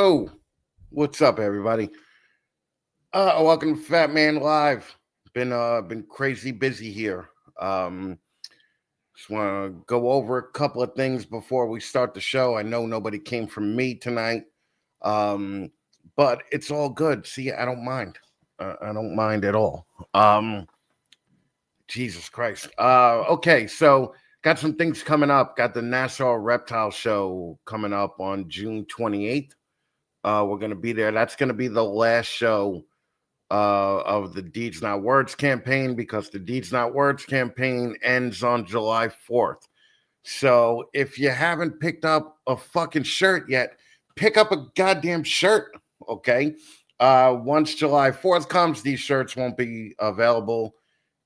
Yo, what's up, everybody? Welcome to Fatman Live. Been crazy busy here. Just want to go over a couple of things before we start the show. I know nobody came from me tonight, um, but it's all good. See, I don't mind. I don't mind at all. Jesus Christ. Okay, so got some things coming up. Got the Nassau Reptile Show coming up on June 28th. We're going to be there. That's going to be the last show of the Deeds Not Words campaign, because the Deeds Not Words campaign ends on July 4th. So if you haven't picked up a fucking shirt yet, pick up a goddamn shirt, okay? Once July 4th comes, these shirts won't be available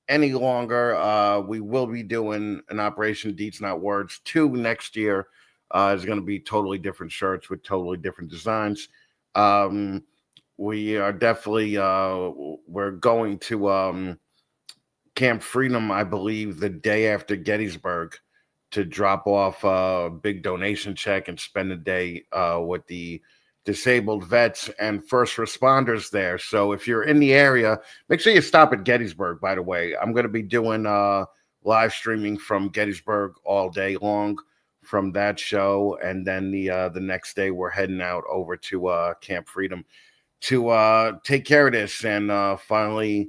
any longer. We will be doing an Operation Deeds Not Words 2 next year. It's going to be totally different shirts with totally different designs. We are definitely we're going to Camp Freedom, I believe, the day after Gettysburg, to drop off a big donation check and spend the day with the disabled vets and first responders there. So if you're in the area, make sure you stop at Gettysburg. By the way, I'm going to be doing live streaming from Gettysburg all day long from that show, and then the next day we're heading out over to Camp Freedom to take care of this and finally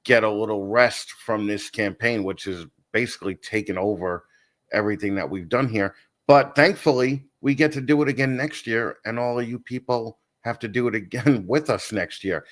get a little rest from this campaign, which is basically taken over everything that we've done here. But thankfully, we get to do it again next year, and all of you people have to do it again with us next year.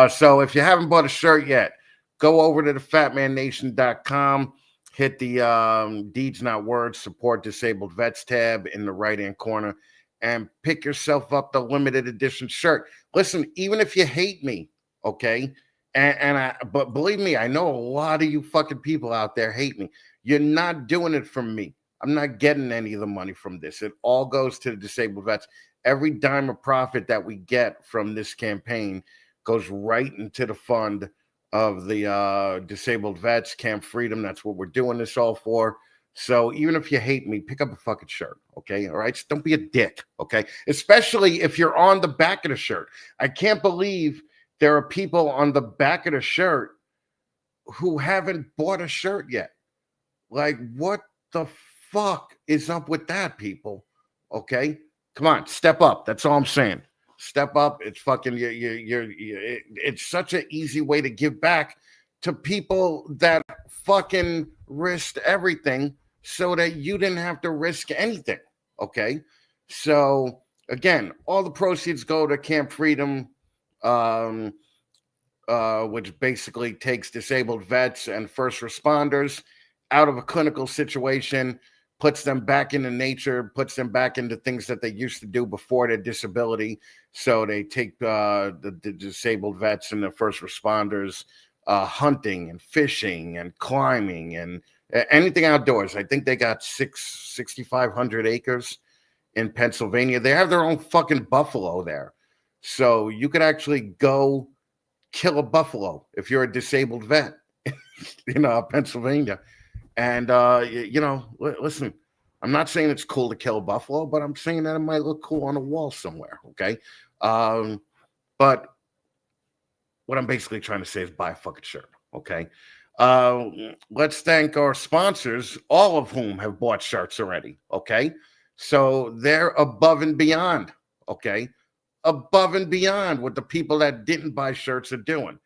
So if you haven't bought a shirt yet, go over to the fatmannation.com, hit the Deeds Not Words Support Disabled Vets tab in the right-hand corner, and pick yourself up the limited edition shirt. Listen, even if you hate me, okay, but believe me, I know a lot of you fucking people out there hate me. You're not doing it from me. I'm not getting any of the money from this. It all goes to the disabled vets. Every dime of profit that we get from this campaign goes right into the fund of the disabled vets, Camp Freedom. That's what we're doing this all for. So even if you hate me, pick up a fucking shirt, okay? All right? Just don't be a dick, okay? Especially if you're on the back of the shirt. I can't believe there are people on the back of the shirt who haven't bought a shirt yet. Like, what the fuck is up with that, people? Okay? Come on, step up. That's all I'm saying. Step up. It's fucking, it's such an easy way to give back to people that fucking risked everything so that you didn't have to risk anything. Okay? So, again, all the proceeds go to Camp Freedom, which basically takes disabled vets and first responders out of a clinical situation, puts them back into nature, puts them back into things that they used to do before their disability. So they take the disabled vets and the first responders hunting and fishing and climbing and anything outdoors. I think they got 6,500 acres in Pennsylvania. They have their own fucking buffalo there. So you could actually go kill a buffalo if you're a disabled vet in Pennsylvania. And, listen, I'm not saying it's cool to kill a buffalo, but I'm saying that it might look cool on a wall somewhere, okay? But what I'm basically trying to say is buy a fucking shirt, okay? Let's thank our sponsors, all of whom have bought shirts already, okay? So they're above and beyond, okay? Above and beyond what the people that didn't buy shirts are doing.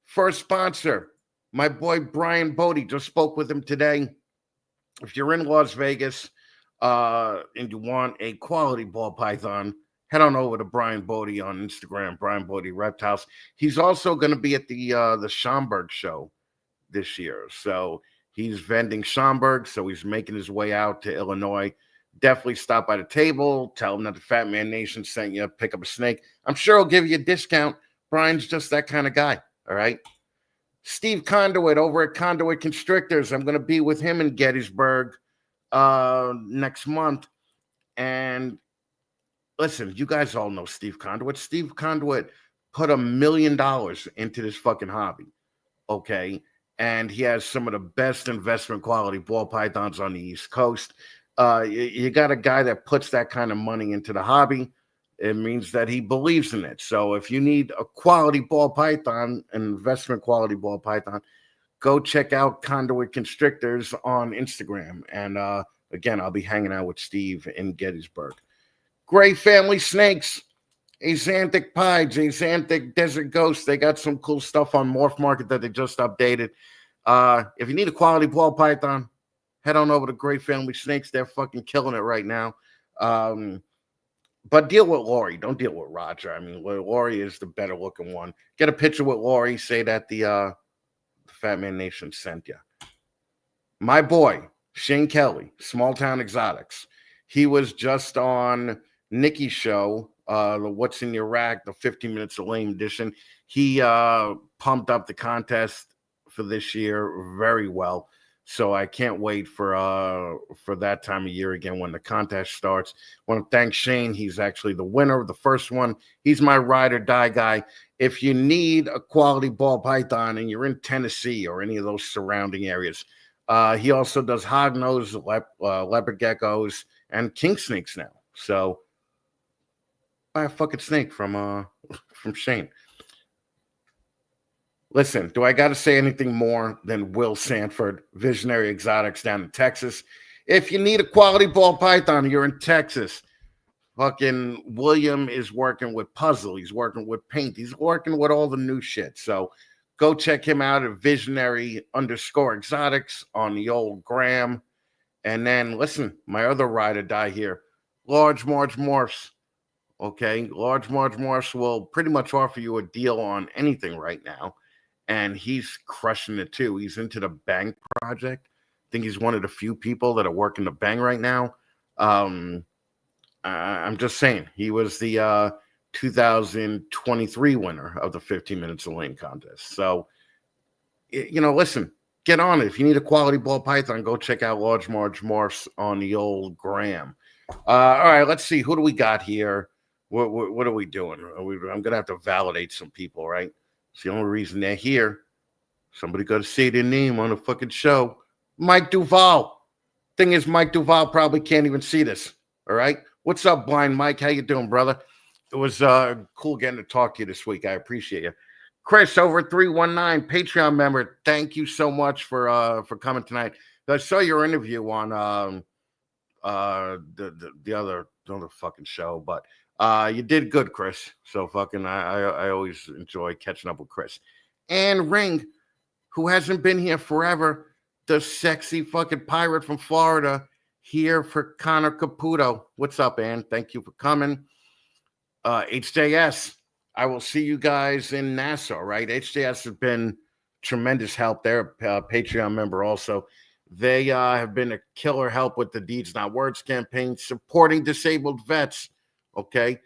First sponsor, my boy Brian Bode. Just spoke with him today. If you're in Las Vegas and you want a quality ball python, head on over to Brian Bode on Instagram, Brian Bode Reptiles. He's also going to be at the Schaumburg show this year. So he's vending Schaumburg, so he's making his way out to Illinois. Definitely stop by the table, tell him that the Fat Man Nation sent you, pick up a snake. I'm sure he'll give you a discount. Brian's just that kind of guy, all right? Steve Conduit over at Conduit Constrictors. I'm going to be with him in Gettysburg next month. And listen, you guys all know Steve Conduit. Steve Conduit put $1 million into this fucking hobby, okay? And he has some of the best investment quality ball pythons on the East Coast. You got a guy that puts that kind of money into the hobby. it means that he believes in it. So if you need a quality ball python, an investment quality ball python, go check out Conduit Constrictors on Instagram. And again, I'll be hanging out with Steve in Gettysburg. Gray Family Snakes, Axanthic Pides, Axanthic Desert Ghosts. They got some cool stuff on Morph Market that they just updated. If you need a quality ball python, head on over to Gray Family Snakes. They're fucking killing it right now. But deal with Lori. Don't deal with Roger. I mean, Lori is the better looking one. Get a picture with Lori. Say that the Fatman Nation sent you. My boy, Shane Kelly, Small Town Exotics. He was just on Nikki's show, the What's in Your Rack, the 15 Minutes of Lame edition. He pumped up the contest for this year very well. So I can't wait for that time of year again when the contest starts. I want to thank Shane. He's actually the winner of the first one. He's my ride or die guy. If you need a quality ball python and you're in Tennessee or any of those surrounding areas, he also does hognose, leopard geckos, and king snakes now. So buy a fucking snake from Shane. Listen, do I got to say anything more than Will Sanford, Visionary Exotics down in Texas? If you need a quality ball python, you're in Texas. Fucking William is working with puzzle. He's working with paint. He's working with all the new shit. So go check him out at Visionary_Exotics on the old gram. And then listen, my other ride or die here, Large Marge Morphs. Okay, Large Marge Morphs will pretty much offer you a deal on anything right now. And he's crushing it too. He's into the Bang project. I think he's one of the few people that are working the Bang right now. I'm just saying, he was the 2023 winner of the 15 Minutes of Lane contest. So, listen, get on it. If you need a quality ball python, go check out Large Marge Morphs on the old gram. All right, let's see. Who do we got here? What are we doing? I'm going to have to validate some people, right? It's the only reason they're here. Somebody got to say their name on a fucking show. Mike Duval. Thing is, Mike Duval probably can't even see this. All right. What's up, Blind Mike? How you doing, brother? It was cool getting to talk to you this week. I appreciate you. Chris, over 319, Patreon member. Thank you so much for coming tonight. I saw your interview on the other fucking show, but you did good, Chris. So fucking I always enjoy catching up with Chris. And Ring, who hasn't been here forever, the sexy fucking pirate from Florida, here for Connor Caputo. What's up, Ann? Thank you for coming. HJS, I will see you guys in Nassau, right? HJS has been tremendous help. They're a Patreon member also. They have been a killer help with the Deeds Not Words campaign, supporting disabled vets. Okay.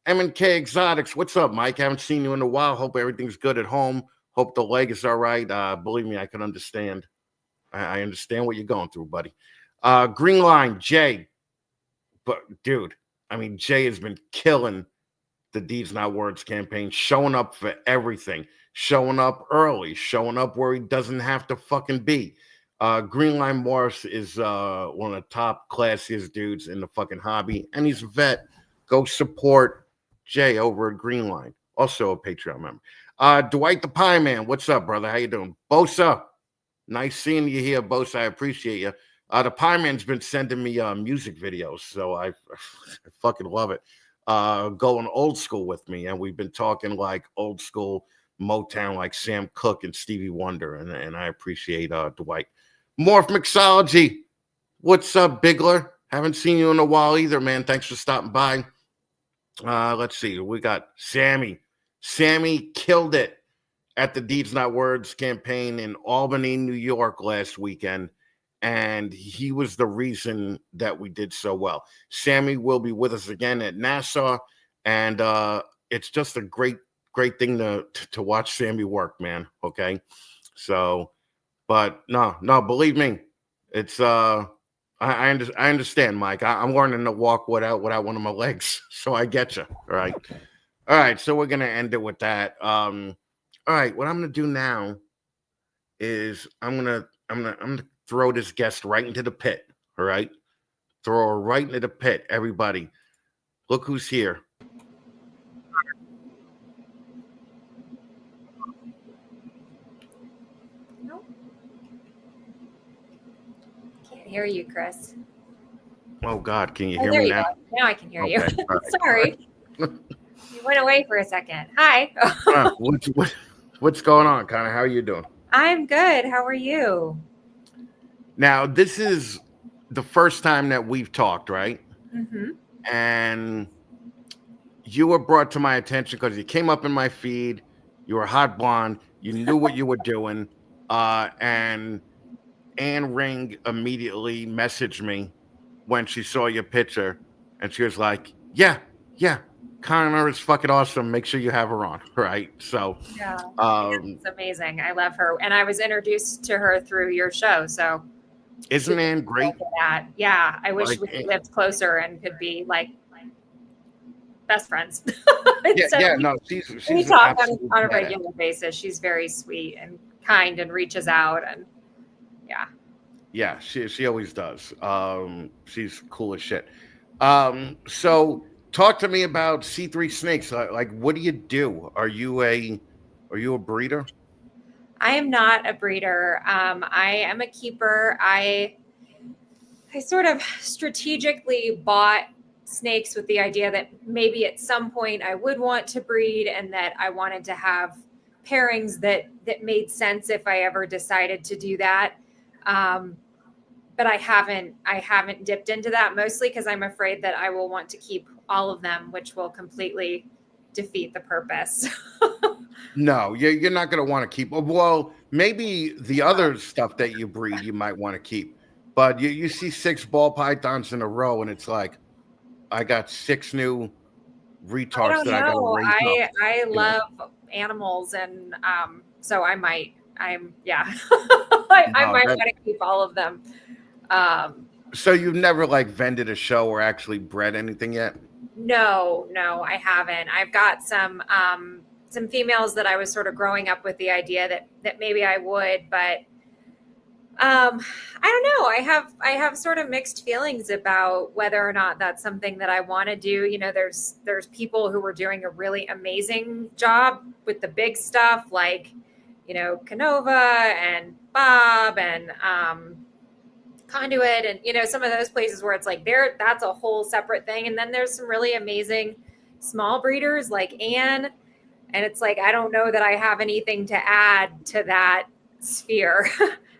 M&K Exotics. What's up, Mike? Haven't seen you in a while. Hope everything's good at home. Hope the leg is all right. Believe me, I can understand. I understand what you're going through, buddy. Green Line, Jay. But, dude, I mean, Jay has been killing the Deeds Not Words campaign, showing up for everything, showing up early, showing up where he doesn't have to fucking be. Green Line Morris is one of the top classiest dudes in the fucking hobby, and he's a vet. Go support Jay over at Green Line, also a Patreon member. Dwight the Pie Man, what's up, brother? How you doing? Bosa, nice seeing you here, Bosa. I appreciate you. The Pie Man's been sending me music videos, so I fucking love it. Going old school with me, and we've been talking like old school Motown, like Sam Cooke and Stevie Wonder, and I appreciate Dwight. Morph Mixology, what's up, Bigler? Haven't seen you in a while either, man. Thanks for stopping by. Let's see. We got Sammy. Sammy killed it at the Deeds Not Words campaign in Albany, New York last weekend, and he was the reason that we did so well. Sammy will be with us again at Nassau, and it's just a great thing to watch Sammy work, man. Okay, so, but no, believe me, it's I understand, Mike. I'm learning to walk without one of my legs, so I get you. All right. So we're gonna end it with that. All right. What I'm gonna do now is I'm gonna throw this guest right into the pit. All right, throw her right into the pit. Everybody, look who's here. hear you, Chris. Oh God, can you Oh, hear there me you now? go. Now I can hear you. Okay, all right. Sorry. You went away for a second. Hi. What's going on, Connor? How are you doing? I'm good. How are you? Now, this is the first time that we've talked, right? Mm-hmm. And you were brought to my attention because you came up in my feed. You were hot blonde. You knew what you were doing. And Anne Ring immediately messaged me when she saw your picture, and she was like, yeah, Connor is fucking awesome. Make sure you have her on, right? So, Yeah. um, It's amazing. I love her. And I was introduced to her through your show. So isn't super Anne grateful great? for that. Yeah. I wish Like, we lived closer and could be like best friends. yeah, Instead of yeah, no, we she's an talk absolute on a badass. regular basis. She's very sweet and kind and reaches out and yeah. Yeah, she always does. She's cool as shit. So talk to me about C3 snakes. Like, what do you do? Are you a breeder? I am not a breeder. I am a keeper. I sort of strategically bought snakes with the idea that maybe at some point I would want to breed and that I wanted to have pairings that made sense if I ever decided to do that. Um, but I haven't dipped into that, mostly because I'm afraid that I will want to keep all of them, which will completely defeat the purpose. No, you're not going to want to keep. Well, maybe the other stuff that you breed, you might want to keep. But you see six ball pythons in a row, and it's like, I got six new I retards don't that I got to know. raise up. I You know, love animals, and so I might. I'm yeah. I no, might that. want to keep all of them. Um, So you've never like vended a show or actually bred anything yet? no, I haven't. I've got some females that I was sort of growing up with the idea that maybe I would, but I don't know. I have sort of mixed feelings about whether or not that's something that I want to do. You know, there's people who were doing a really amazing job with the big stuff, like Canova and Bob and Conduit, and some of those places where it's like that's a whole separate thing. And then there's some really amazing small breeders like Anne, and it's like I don't know that I have anything to add to that sphere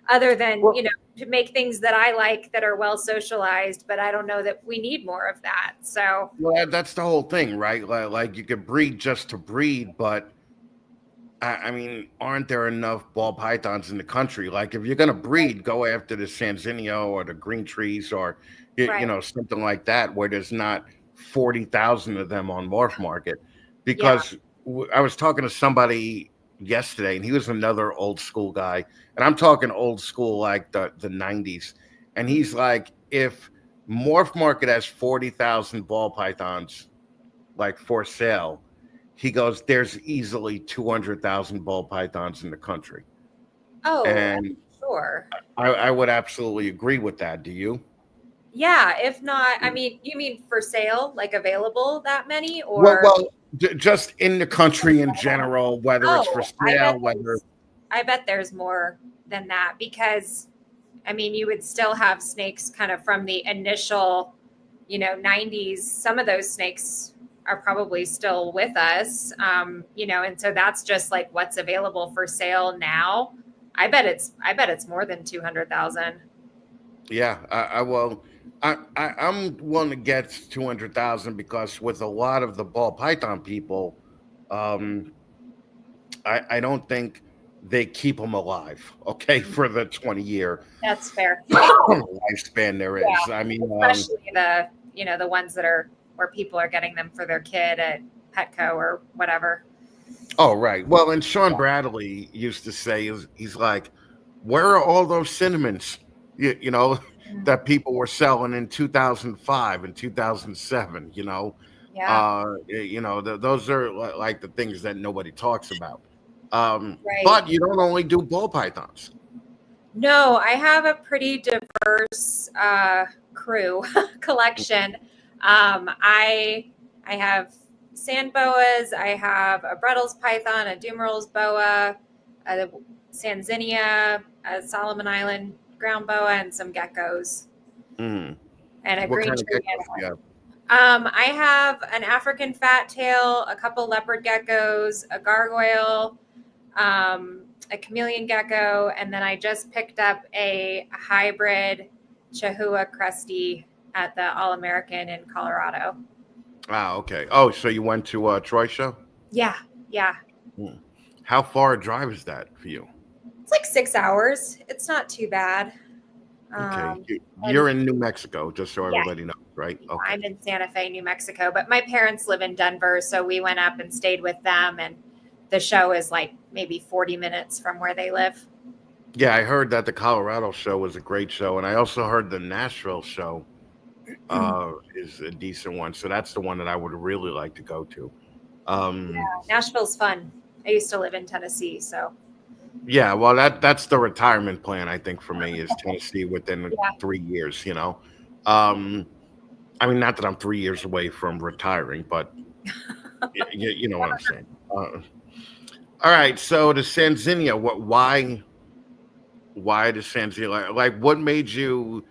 other than Well, to make things that I like that are well socialized, but I don't know that we need more of that. So well, that's the whole thing, right? Like you could breed just to breed, but I mean, aren't there enough ball pythons in the country? Like, if you're gonna breed, go after the Sanzinio or the green trees or right. something like that, where there's not 40,000 of them on Morph Market. Yeah. Because I was talking to somebody yesterday, and he was another old school guy, and I'm talking old school like the 90s, and he's like, if Morph Market has 40,000 ball pythons like for sale, he goes, there's easily 200,000 ball pythons in the country. Oh, And sure. I would absolutely agree with that. Do you? Yeah, if not, I mean, you mean for sale, like available that many, Well, or well, just in the country in general, whether it's for oh, sale, whether. I bet there's more than that, because I mean, you would still have snakes kind of from the initial, 90s. Some of those snakes are probably still with us, and so that's just like what's available for sale now. I bet it's more than 200,000. Yeah, I will. I'm willing to get 200,000 because with a lot of the ball python people, um, I don't think they keep them alive. Okay, for the 20-year That's fair. lifespan there is. I mean, Especially the ones that are where people are getting them for their kid at Petco or whatever. oh right. Well, and Sean Bradley used to say, he's like, where are all those cinnamons? That people were selling in 2005 and 2007. Yeah, Those are like the things that nobody talks about. right. But you don't only do ball pythons. No, I have a pretty diverse crew collection. I have sand boas. I have a Brettles python, a Dumerils boa, a Sanzinia, a Solomon Island ground boa and some geckos Mm. and a What green kind of tree geckos do you have? I have an African fat tail, a couple leopard geckos, a gargoyle, a chameleon gecko, and then I just picked up a hybrid Chihuahua crusty at the All American in Colorado. Ah, okay. Oh, so you went to Troy show? Yeah, yeah. Mm. How far a drive is that for you? It's like 6 hours. It's not too bad. Okay. And You're in New Mexico, just so yeah, everybody knows, right? Okay. I'm in Santa Fe, New Mexico, but my parents live in Denver, so we went up and stayed with them. And the show is like maybe 40 minutes from where they live. Yeah, I heard that the Colorado show was a great show, and I also heard the Nashville show is a decent one. So that's the one that I would really like to go to. Um, Nashville's fun. I used to live in Tennessee, so yeah, well, that's the retirement plan, I think, for me is Tennessee within yeah. 3 years. I mean, not that I'm 3 years away from retiring, but you know what I'm saying. All right, so the Sanzinia, why the Sanzinia? Like, what made you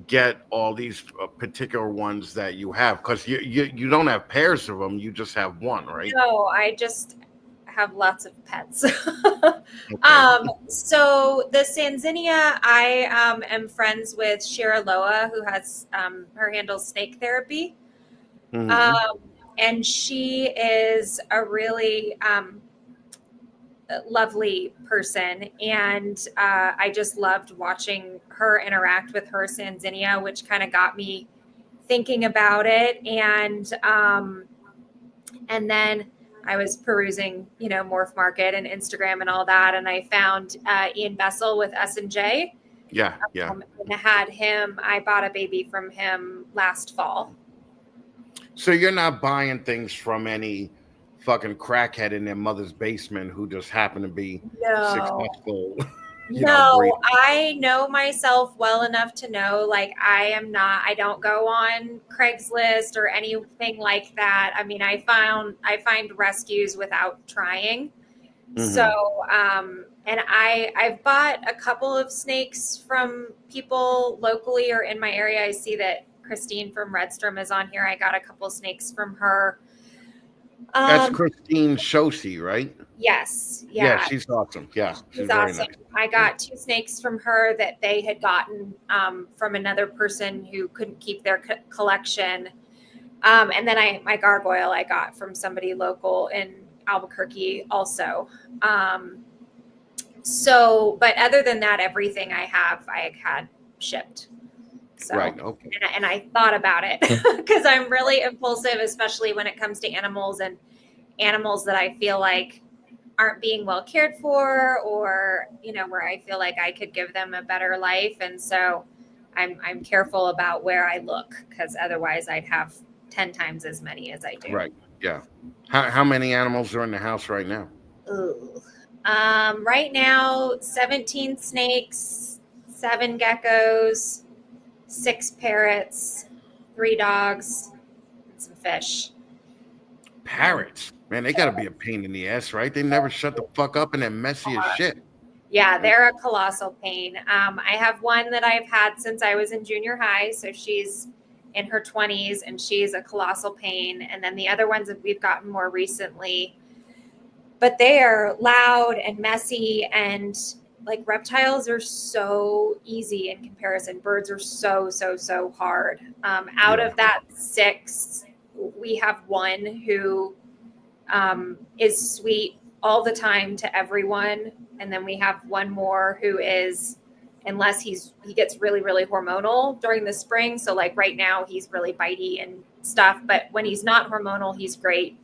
get all these particular ones that you have? Because you don't have pairs of them, you just have one, right? No, I just have lots of pets. Okay. So the Sanzinia, I am friends with Shira Loa, who has her handle Snake Therapy. Hmm. Um, and she is a really lovely person. And I just loved watching her interact with her Sanzinia, which kind of got me thinking about it. And then I was perusing, Morph Market and Instagram and all that, and I found Ian Bessel with S&J. Yeah, yeah. And had him. I bought a baby from him last fall. So you're not buying things from any fucking crackhead in their mother's basement who just happen to be No, successful, breeding. no, I know myself well enough to know, like, I don't go on Craigslist or anything like that. I mean, I find rescues without trying. So, Hmm. and I've bought a couple of snakes from people locally or in my area. I see that Christine from Redstrom is on here. I got a couple of snakes from her. That's Um, Christine Shosi, right? yes, Yeah, yeah, she's awesome. Yeah, she's she's very awesome. nice. I Yeah. got two snakes from her that they had gotten from another person who couldn't keep their collection. And then my gargoyle I got from somebody local in Albuquerque also. But other than that, everything I had shipped. So, Right. Okay. and I thought about it because I'm really impulsive, especially when it comes to animals and animals that I feel like aren't being well cared for, or where I feel like I could give them a better life. And so I'm careful about where I look, because otherwise I'd have 10 times as many as I do. Right. Yeah. How many animals are in the house right now? Ooh. Right now, 17 snakes, 7 geckos, 6 parrots, 3 dogs, and some fish. Parrots. Man, they gotta be a pain in the ass, right? They never shut the fuck up and they're messy as shit. Yeah, they're a colossal pain. I have one that I've had since I was in junior high, so she's in her 20s, and she's a colossal pain. And then the other ones that we've gotten more recently, but they are loud and messy, and like reptiles are so easy in comparison. Birds are so hard. Out Yeah. of that 6, we have one who is sweet all the time to everyone, and then we have one more who is, unless he gets really hormonal during the spring. So like right now he's really bitey and stuff, but when he's not hormonal, he's great.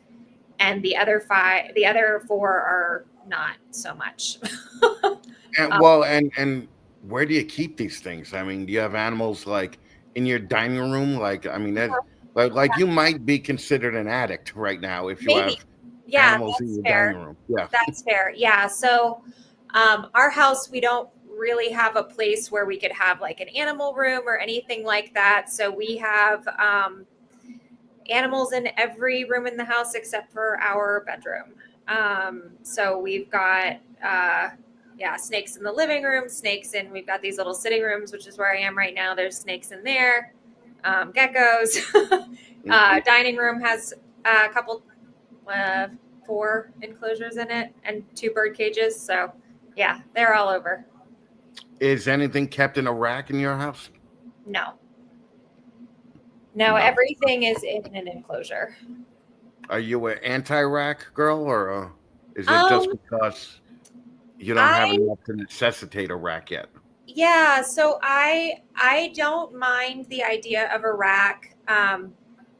And the other 4 are not so much. And well, and where do you keep these things? I mean, do you have animals like in your dining room? Like, I mean, that like you might be considered an addict right now if you Maybe. have Yeah, animals in that's your dining fair. room. Yeah. That's fair. Yeah. So our house, we don't really have a place where we could have like an animal room or anything like that. So we have animals in every room in the house except for our bedroom. So we've got yeah, snakes in the living room, we've got these little sitting rooms, which is where I am right now. There's snakes in there, geckos. Dining room has a couple, 4 enclosures in it and 2 bird cages. So yeah, they're all over. Is anything kept in a rack in your house? No, everything is in an enclosure. Are you an anti-rack girl, or is it just because you don't have enough to necessitate a rack yet? Yeah, so I don't mind the idea of a rack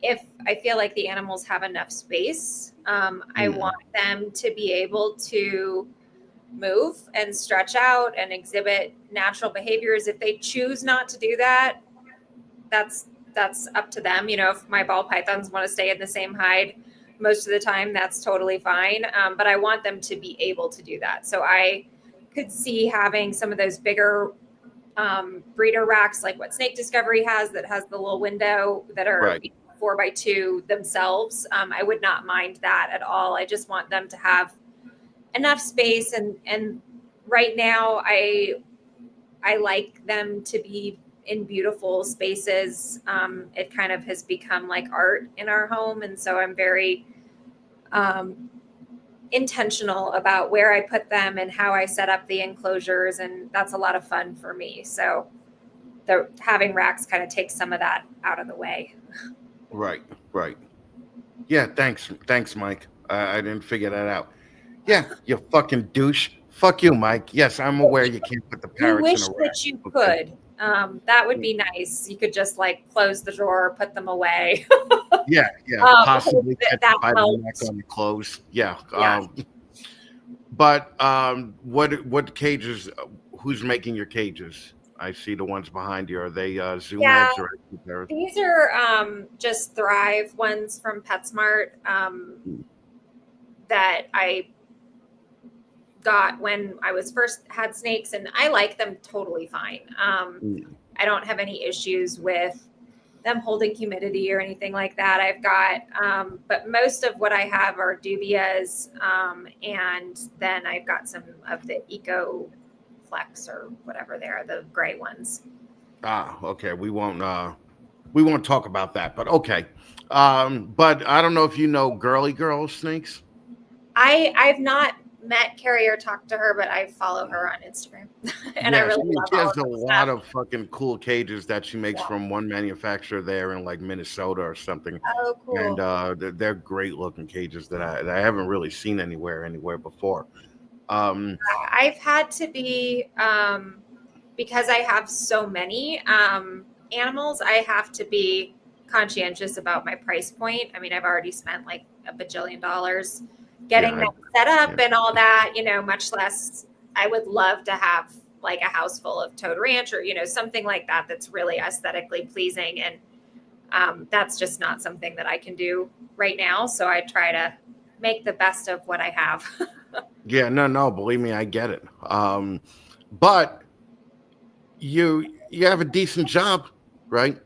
if I feel like the animals have enough space. I want them to be able to move and stretch out and exhibit natural behaviors. If they choose not to do that, that's up to them. You know, if my ball pythons want to stay in the same hide most of the time, that's totally fine. But I want them to be able to do that. So I could see having some of those bigger breeder racks, like what Snake Discovery has, that has the little window that are 4x2 themselves. I would not mind that at all. I just want them to have enough space. And right now I like them to be in beautiful spaces. It kind of has become like art in our home. And so I'm very intentional about where I put them and how I set up the enclosures. And that's a lot of fun for me. So having racks kind of takes some of that out of the way. Right. Yeah, thanks, Mike. I didn't figure that out. Yeah, you fucking douche. Fuck you, Mike. Yes, I'm aware you can't put the parrots in a rack. You wish that you could. That would be nice. You could just like close the drawer, put them away. Yeah. Possibly that helps on the clothes. Yeah. But what cages? Who's making your cages? I see the ones behind you. Are they Zoom Edge or? These are just Thrive ones from PetSmart that I got when I was first had snakes, and I like them totally fine. I don't have any issues with them holding humidity or anything like that. I've got, but most of what I have are dubias, and then I've got some of the Eco Flex or whatever they are, the gray ones. Okay. We won't talk about that, but okay. But I don't know if you know Girly Girl Snakes. I've not met Carrie or talked to her, but I follow her on Instagram. And I really love she has a lot of fucking cool cages that she makes from one manufacturer there in like Minnesota or something. Oh, cool. And they're great looking cages that I haven't really seen anywhere before. I've had to be because I have so many animals, I have to be conscientious about my price point. I mean, I've already spent like $1 bajillion getting that set up and all that, you know, much less I would love to have like a house full of Toad Ranch or, you know, something like that that's really aesthetically pleasing. And that's just not something that I can do right now. So I try to make the best of what I have. Yeah, no, believe me, I get it. But you have a decent job, right?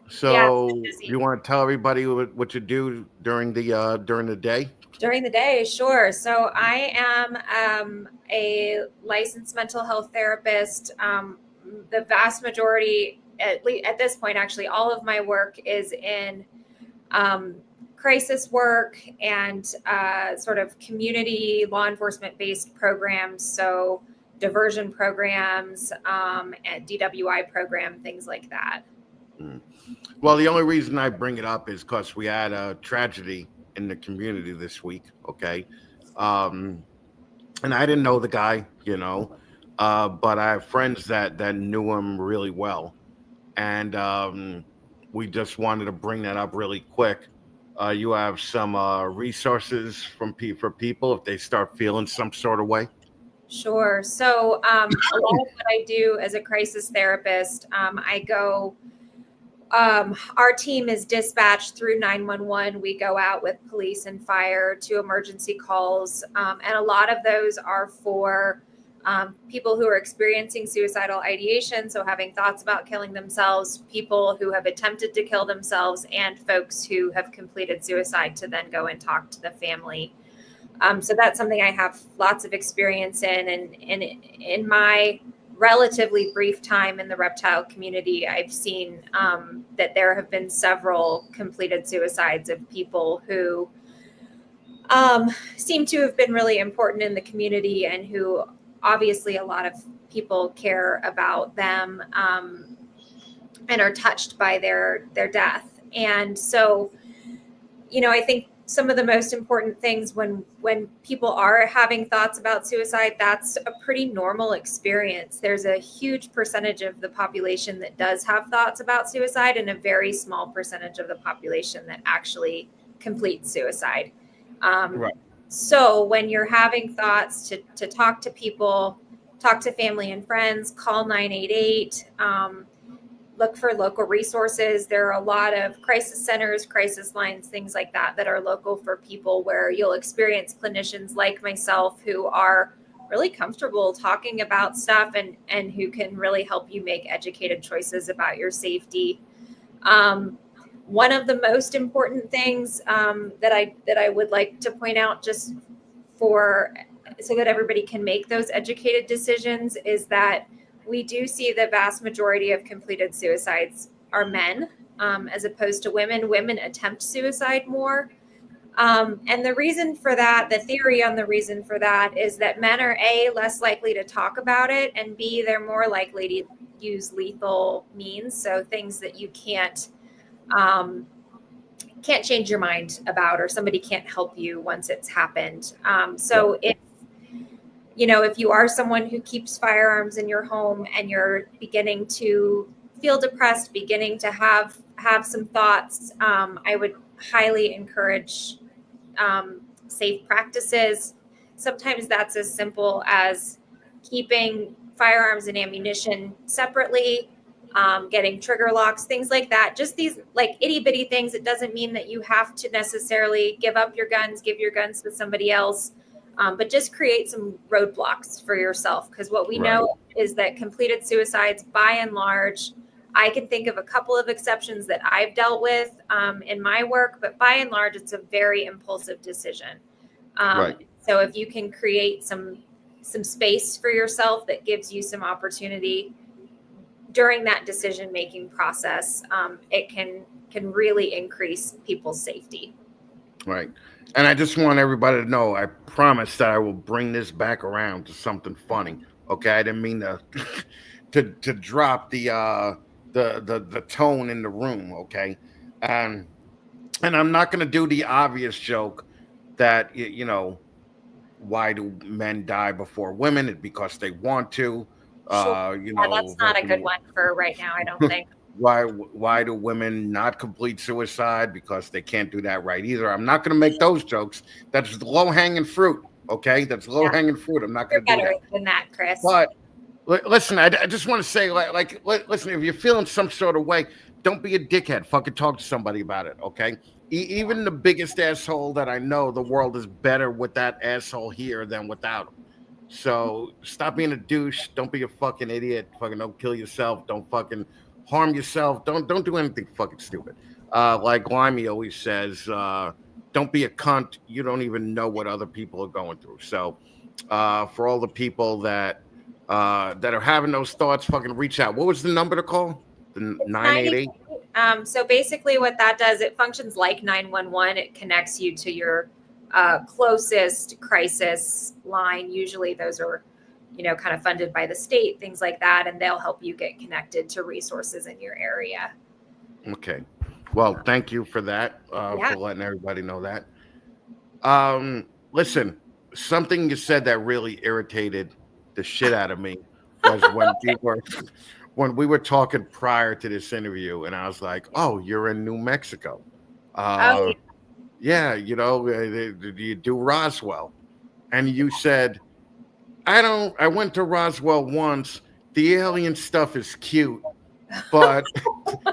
So you want to tell everybody what you do during the day? During the day, sure. So I am a licensed mental health therapist. The vast majority, at this point, actually, all of my work is in crisis work and sort of community law enforcement based programs. So diversion programs, and DWI program, things like that. Well, the only reason I bring it up is because we had a tragedy in the community this week. Okay. And I didn't know the guy, you know, but I have friends that knew him really well. And we just wanted to bring that up really quick. You have some resources for people if they start feeling some sort of way? Sure. So a lot of what I do as a crisis therapist, I go, our team is dispatched through 911. We go out with police and fire to emergency calls. And a lot of those are for people who are experiencing suicidal ideation, so having thoughts about killing themselves, people who have attempted to kill themselves, and folks who have completed suicide to then go and talk to the family. So that's something I have lots of experience in. And in my relatively brief time in the reptile community, I've seen that there have been several completed suicides of people who seem to have been really important in the community, and who obviously a lot of people care about them and are touched by their death. And so, I think some of the most important things when people are having thoughts about suicide, that's a pretty normal experience. There's a huge percentage of the population that does have thoughts about suicide, and a very small percentage of the population that actually completes suicide. Right. So when you're having thoughts, to talk to people, talk to family and friends, call 988, look for local resources. There are a lot of crisis centers, crisis lines, things like that are local for people, where you'll experience clinicians like myself who are really comfortable talking about stuff, and who can really help you make educated choices about your safety. One of the most important things that I would like to point out, just so that everybody can make those educated decisions, is that we do see the vast majority of completed suicides are men, as opposed to women. Women attempt suicide more. And the reason for that, the theory on the reason for that, is that men are A, less likely to talk about it, and B, they're more likely to use lethal means. So things that you can't change your mind about, or somebody can't help you once it's happened. So if you are someone who keeps firearms in your home, and you're beginning to feel depressed, beginning to have some thoughts, I would highly encourage safe practices. Sometimes that's as simple as keeping firearms and ammunition separately, getting trigger locks, things like that. Just these like itty bitty things. It doesn't mean that you have to necessarily give up your guns, give your guns to somebody else. But just create some roadblocks for yourself, because what we know is that completed suicides, by and large, I can think of a couple of exceptions that I've dealt with in my work, but by and large, it's a very impulsive decision. So if you can create some space for yourself that gives you some opportunity during that decision-making process, it can really increase people's safety. Right. And I just want everybody to know, I promise that I will bring this back around to something funny. Okay. I didn't mean to drop the tone in the room. Okay. And I'm not going to do the obvious joke that, why do men die before women? It's because they want to. Sure. That's not a good one for right now, I don't think. Why do women not complete suicide? Because they can't do that right either. I'm not going to make those jokes. That's low hanging fruit. Okay, that's low hanging fruit. I'm not going to do that. Better than that, Chris. But listen, I just want to say, listen, if you're feeling some sort of way, don't be a dickhead. Fucking talk to somebody about it. Okay. Even the biggest asshole that I know, the world is better with that asshole here than without him. So stop being a douche. Don't be a fucking idiot. Fucking don't kill yourself. Don't fucking harm yourself. Don't do anything fucking stupid. Like Limey always says, don't be a cunt. You don't even know what other people are going through. So for all the people that are having those thoughts, fucking reach out. What was the number to call? The 988? So basically what that does, it functions like 911. It connects you to your closest crisis line. Usually those are, kind of funded by the state, things like that, and they'll help you get connected to resources in your area. Okay. Well, thank you for that, for letting everybody know that. Listen, something you said that really irritated the shit out of me was when we were talking prior to this interview, and I was like, "Oh, you're in New Mexico." Yeah, you do Roswell, and you said, I went to Roswell once. The alien stuff is cute, but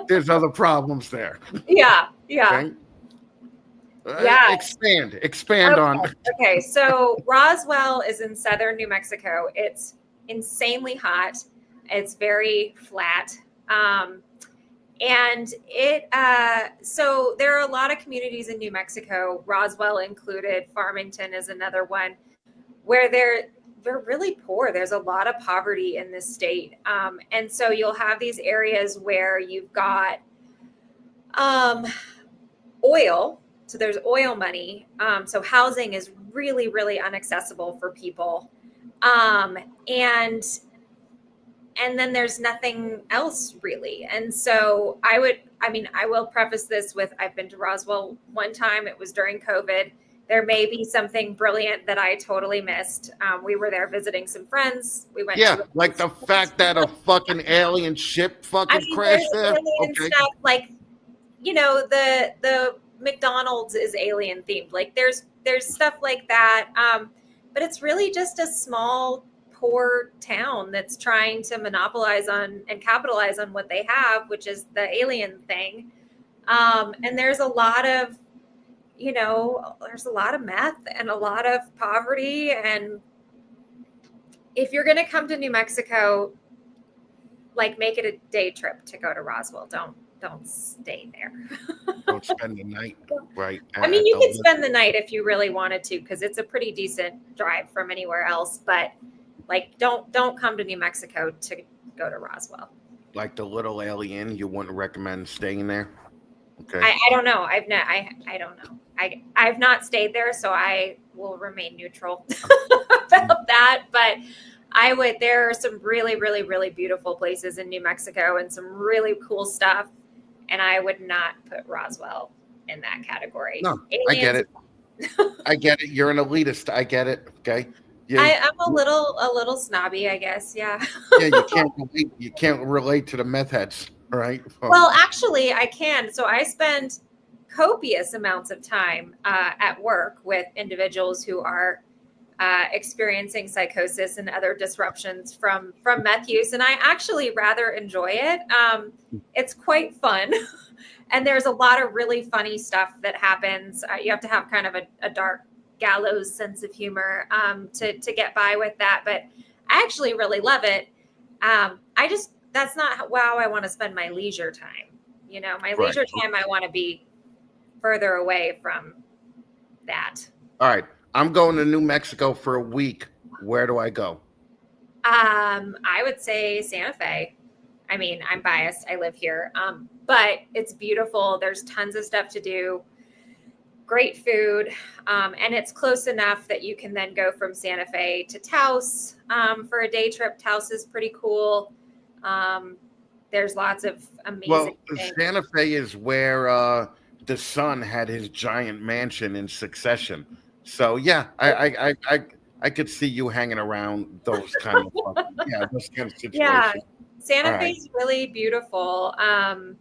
there's other problems there. Yeah. Okay? Expand on. Okay, so Roswell is in southern New Mexico. It's insanely hot. It's very flat. And so there are a lot of communities in New Mexico, Roswell included, Farmington is another one, where they're really poor. There's a lot of poverty in this state. And so you'll have these areas where you've got oil. So there's oil money. So housing is really, really inaccessible for people. And then there's nothing else really. And so I will preface this with, I've been to Roswell one time. It was during COVID. There may be something brilliant that I totally missed. We were there visiting some friends. We went to like the fact that a fucking alien ship fucking crashed there. Alien stuff, like, the McDonald's is alien themed. Like there's stuff like that. But it's really just a small, poor town that's trying to monopolize on and capitalize on what they have, which is the alien thing. And there's a lot of, there's a lot of meth and a lot of poverty. And if you're going to come to New Mexico, like, make it a day trip to go to Roswell. Don't stay there. Don't spend the night, right? I mean, you could spend the night if you really wanted to, because it's a pretty decent drive from anywhere else. But like, don't come to New Mexico to go to Roswell. Like the little alien, you wouldn't recommend staying there? Okay. I don't know. I don't know. I've not stayed there, so I will remain neutral about that. But I would. There are some really, really, really beautiful places in New Mexico and some really cool stuff. And I would not put Roswell in that category. No, I get it. I get it. You're an elitist. I get it. Okay. Yeah. I'm a little snobby, I guess. Yeah. Yeah. You can't relate to the meth heads, right? Well, actually, I can. So I spend copious amounts of time at work with individuals who are experiencing psychosis and other disruptions from meth use, and I actually rather enjoy it. It's quite fun, and there's a lot of really funny stuff that happens. You have to have kind of a dark gallows sense of humor to get by with that, but I actually really love it. That's not how I want to spend my leisure time. My leisure time, I want to be further away from that. All right. I'm going to New Mexico for a week. Where do I go? I would say Santa Fe. I mean, I'm biased. I live here. But it's beautiful. There's tons of stuff to do. Great food. And it's close enough that you can then go from Santa Fe to Taos for a day trip. Taos is pretty cool. There's lots of amazing things. Santa Fe is where the son had his giant mansion in Succession. So yeah, I could see you hanging around those kind of those kind of situations. Yeah, Santa Fe is really beautiful, and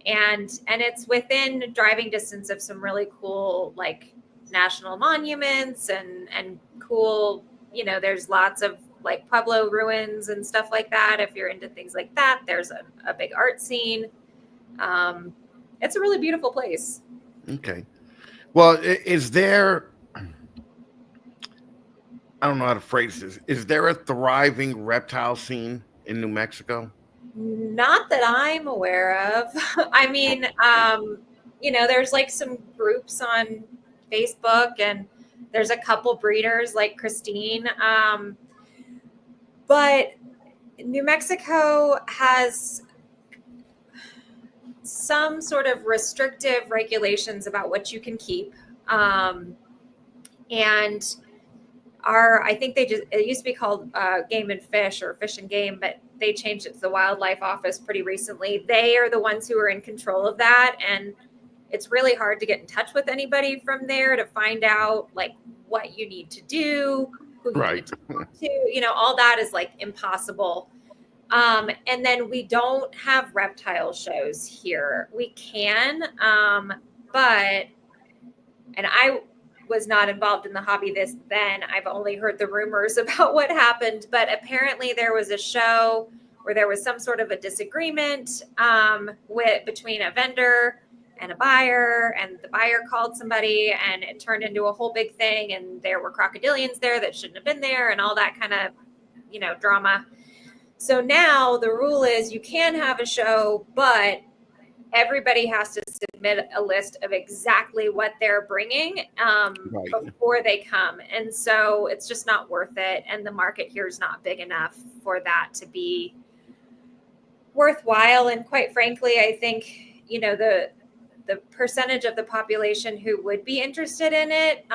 it's within driving distance of some really cool like national monuments and cool. There's lots of like Pueblo ruins and stuff like that. If you're into things like that, there's a big art scene. It's a really beautiful place. Okay. Well, is there, I don't know how to phrase this. Is there a thriving reptile scene in New Mexico? Not that I'm aware of. I mean, there's like some groups on Facebook, and there's a couple breeders like Christine. But New Mexico has some sort of restrictive regulations about what you can keep. And I think it used to be called Game and Fish or Fish and Game, but they changed it to the Wildlife Office pretty recently. They are the ones who are in control of that. And it's really hard to get in touch with anybody from there to find out like what you need to do, who you need to talk to, all that is like impossible. And then we don't have reptile shows here. We can, and I was not involved in the hobby then. I've only heard the rumors about what happened, but apparently there was a show where there was some sort of a disagreement between a vendor and a buyer, and the buyer called somebody, and it turned into a whole big thing, and there were crocodilians there that shouldn't have been there, and all that kind of, drama. So now the rule is you can have a show, but everybody has to submit a list of exactly what they're bringing before they come. And so it's just not worth it. And the market here is not big enough for that to be worthwhile. And quite frankly, I think, the percentage of the population who would be interested in it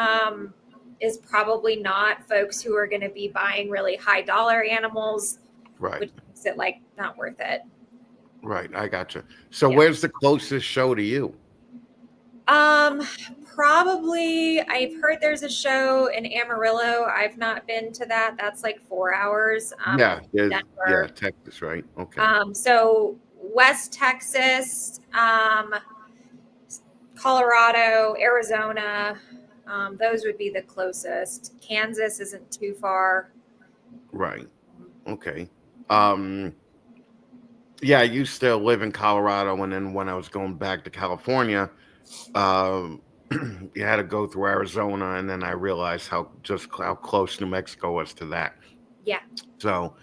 is probably not folks who are going to be buying really high dollar animals, which makes it like not worth it. Right. I gotcha. So where's the closest show to you? Probably I've heard there's a show in Amarillo. I've not been to that. That's like 4 hours. Yeah, Texas, right? Okay. So West Texas, Colorado, Arizona, those would be the closest. Kansas isn't too far. Right. Okay. Yeah, I used to live in Colorado, and then when I was going back to California, you had to go through Arizona, and then I realized how close New Mexico was to that. Yeah. So,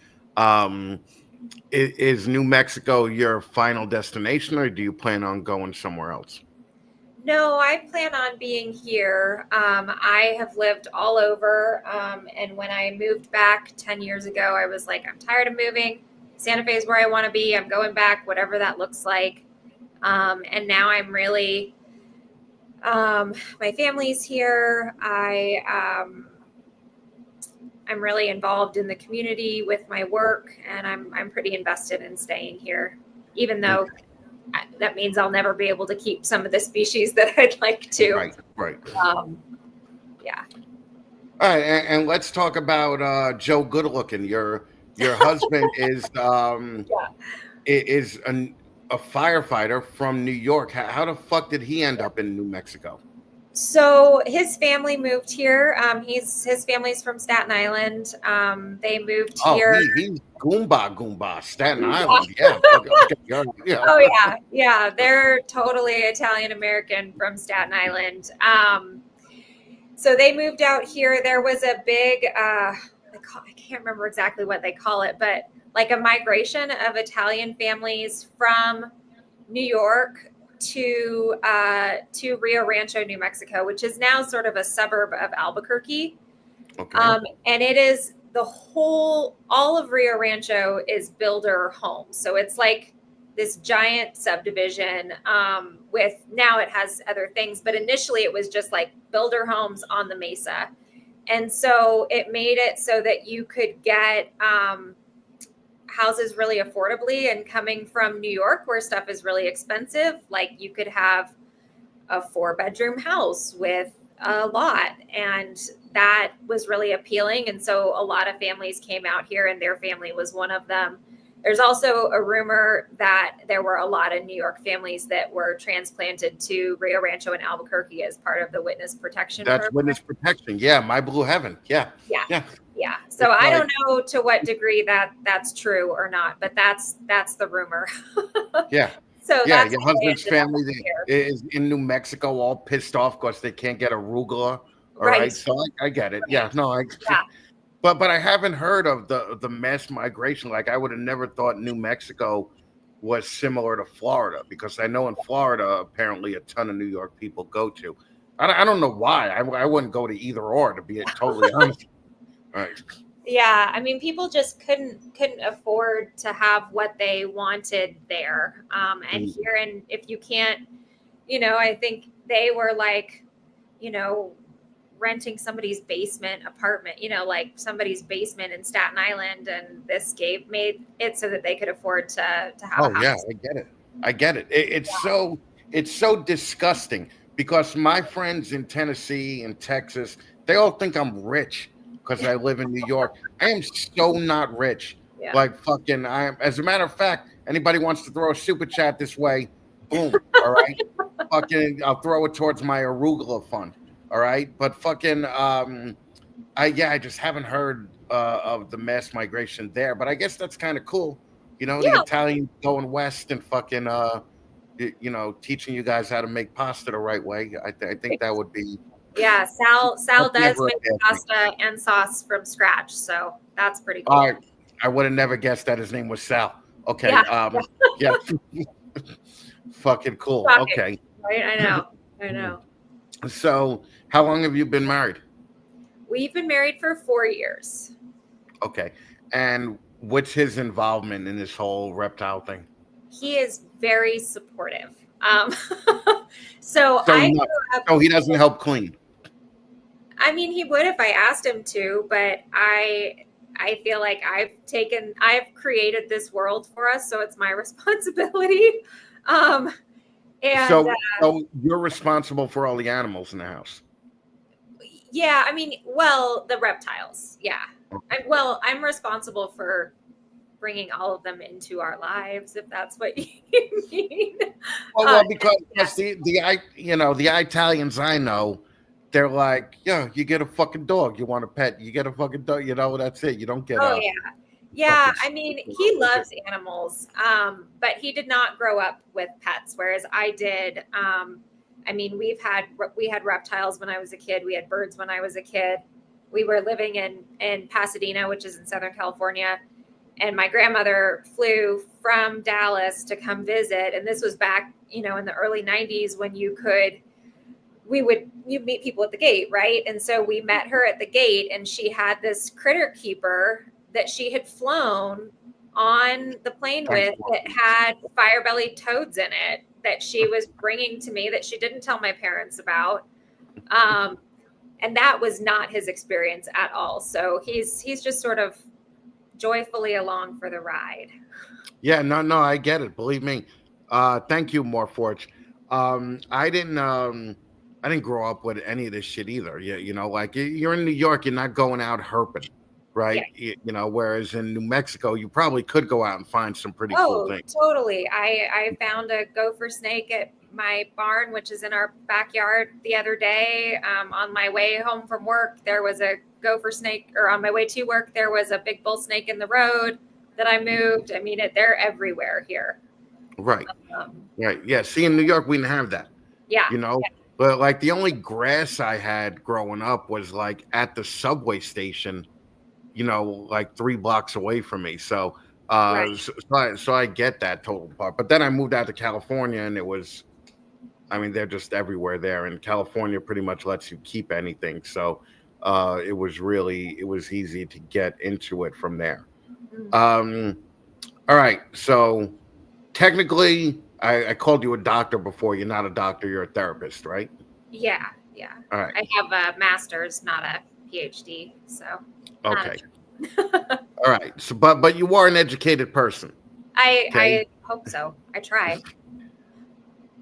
is New Mexico your final destination, or do you plan on going somewhere else? No, I plan on being here. I have lived all over. And when I moved back 10 years ago, I was like, I'm tired of moving. Santa Fe is where I want to be. I'm going back, whatever that looks like. And now I'm really, my family's here. I'm really involved in the community with my work, and I'm pretty invested in staying here, even though that means I'll never be able to keep some of the species that I'd like to. Right. Yeah. All right, and let's talk about Joe Goodlooking. Your husband is a firefighter from New York. How the fuck did he end up in New Mexico? So his family moved here. His family's from Staten Island. They moved here. He's Goomba, Staten Island. Yeah. Yeah. Oh yeah. They're totally Italian American from Staten Island. So they moved out here. There was a big, I can't remember exactly what they call it, but like a migration of Italian families from New York to Rio Rancho, New Mexico, which is now sort of a suburb of Albuquerque. Okay. And it is all of Rio Rancho is builder homes. So it's like this giant subdivision with, now it has other things, but initially it was just like builder homes on the mesa. And so it made it so that you could get houses really affordably. And coming from New York, where stuff is really expensive, like you could have a 4-bedroom house with a lot, and that was really appealing. And so a lot of families came out here, and their family was one of them. There's also a rumor that there were a lot of New York families that were transplanted to Rio Rancho and Albuquerque as part of the witness protection program. Witness protection. Yeah, my blue heaven. Yeah. So I don't know to what degree that's true or not, but that's the rumor. Yeah. So yeah, your husband's family is in New Mexico, all pissed off because they can't get arugula. All right. So I get it. Yeah. No, But I haven't heard of the mass migration. Like I would have never thought New Mexico was similar to Florida, because I know in Florida apparently a ton of New York people go to. I don't know why. I wouldn't go to either or, to be totally honest. All right. Yeah, I mean, people just couldn't afford to have what they wanted there. And here, and if you can't, I think they were like, renting somebody's basement apartment, like somebody's basement in Staten Island, and this made it so that they could afford to have a house. Yeah, I get it. It's so disgusting, because my friends in Tennessee and Texas, they all think I'm rich because I live in New York. I am so not rich. Yeah. Like fucking, as a matter of fact, anybody wants to throw a super chat this way, boom, all right? Fucking, I'll throw it towards my arugula fund. All right, but fucking, I just haven't heard of the mass migration there. But I guess that's kind of cool, the Italians going west and fucking, teaching you guys how to make pasta the right way. I think that would be. Yeah, Sal does make pasta and sauce from scratch, so that's pretty cool. All right, I would have never guessed that his name was Sal. Okay, yeah. Fucking cool. Shocking, Okay. right? I know. I know. So, how long have you been married? We've been married for 4 years. Okay. And what's his involvement in this whole reptile thing? He is very supportive. So So, I no, grew up. so he doesn't help clean. I mean, he would if I asked him to, but I feel like I've created this world for us, so it's my responsibility. Um, and So you're responsible for all the animals in the house. yeah, I mean, well, the reptiles, yeah. I'm responsible for bringing all of them into our lives, if that's what you mean. Well, because Yeah. the Italians I know, they're like, yeah, you get a fucking dog. You want a pet? You get a fucking dog. That's it. You don't get Oh a yeah. Yeah, I mean, he loves animals, but he did not grow up with pets, whereas I did. I mean, we had reptiles when I was a kid. We had birds when I was a kid. We were living in Pasadena, which is in Southern California, and my grandmother flew from Dallas to come visit. And this was back, in the early 90s when you'd meet people at the gate, right? And so we met her at the gate, and she had this critter keeper that she had flown on the plane with that had fire-bellied toads in it that she was bringing to me that she didn't tell my parents about. And that was not his experience at all. So he's just sort of joyfully along for the ride. Yeah, no, I get it. Believe me. Thank you, Morphs. I didn't grow up with any of this shit either. Like you're in New York, you're not going out herping, right? Yeah. Whereas in New Mexico, you probably could go out and find some pretty cool things. Totally. I found a gopher snake at my barn, which is in our backyard, the other day. On my way home from work, there was a gopher snake, or on my way to work, there was a big bull snake in the road that I moved. I mean, they're everywhere here. Right. Right. Yeah. See, in New York, we didn't have that. Yeah. But like the only grass I had growing up was like at the subway station, like 3 blocks away from me. So, Right. so I get that total part. But then I moved out to California, and they're just everywhere there. And California pretty much lets you keep anything. So, it was easy to get into it from there. All right. So technically, I called you a doctor before. You're not a doctor. You're a therapist, right? Yeah. All right. I have a master's, not a PhD. So. Okay. All right. So, but you are an educated person. I hope so. I try.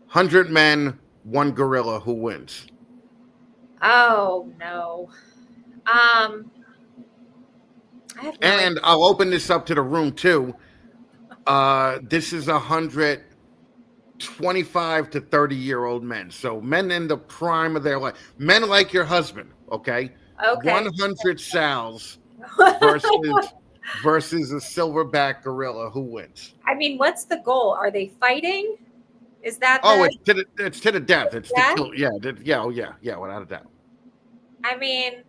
100 men, 1 gorilla. Who wins? Oh no. I have no idea. I'll open this up to the room too. This is 100 25 to 30-year-old men. So men in the prime of their life. Men like your husband, okay? 100 sows versus a silverback gorilla. Who wins? I mean, what's the goal? Are they fighting? Is that it's to the death. It's to kill. Yeah, without a doubt. I mean,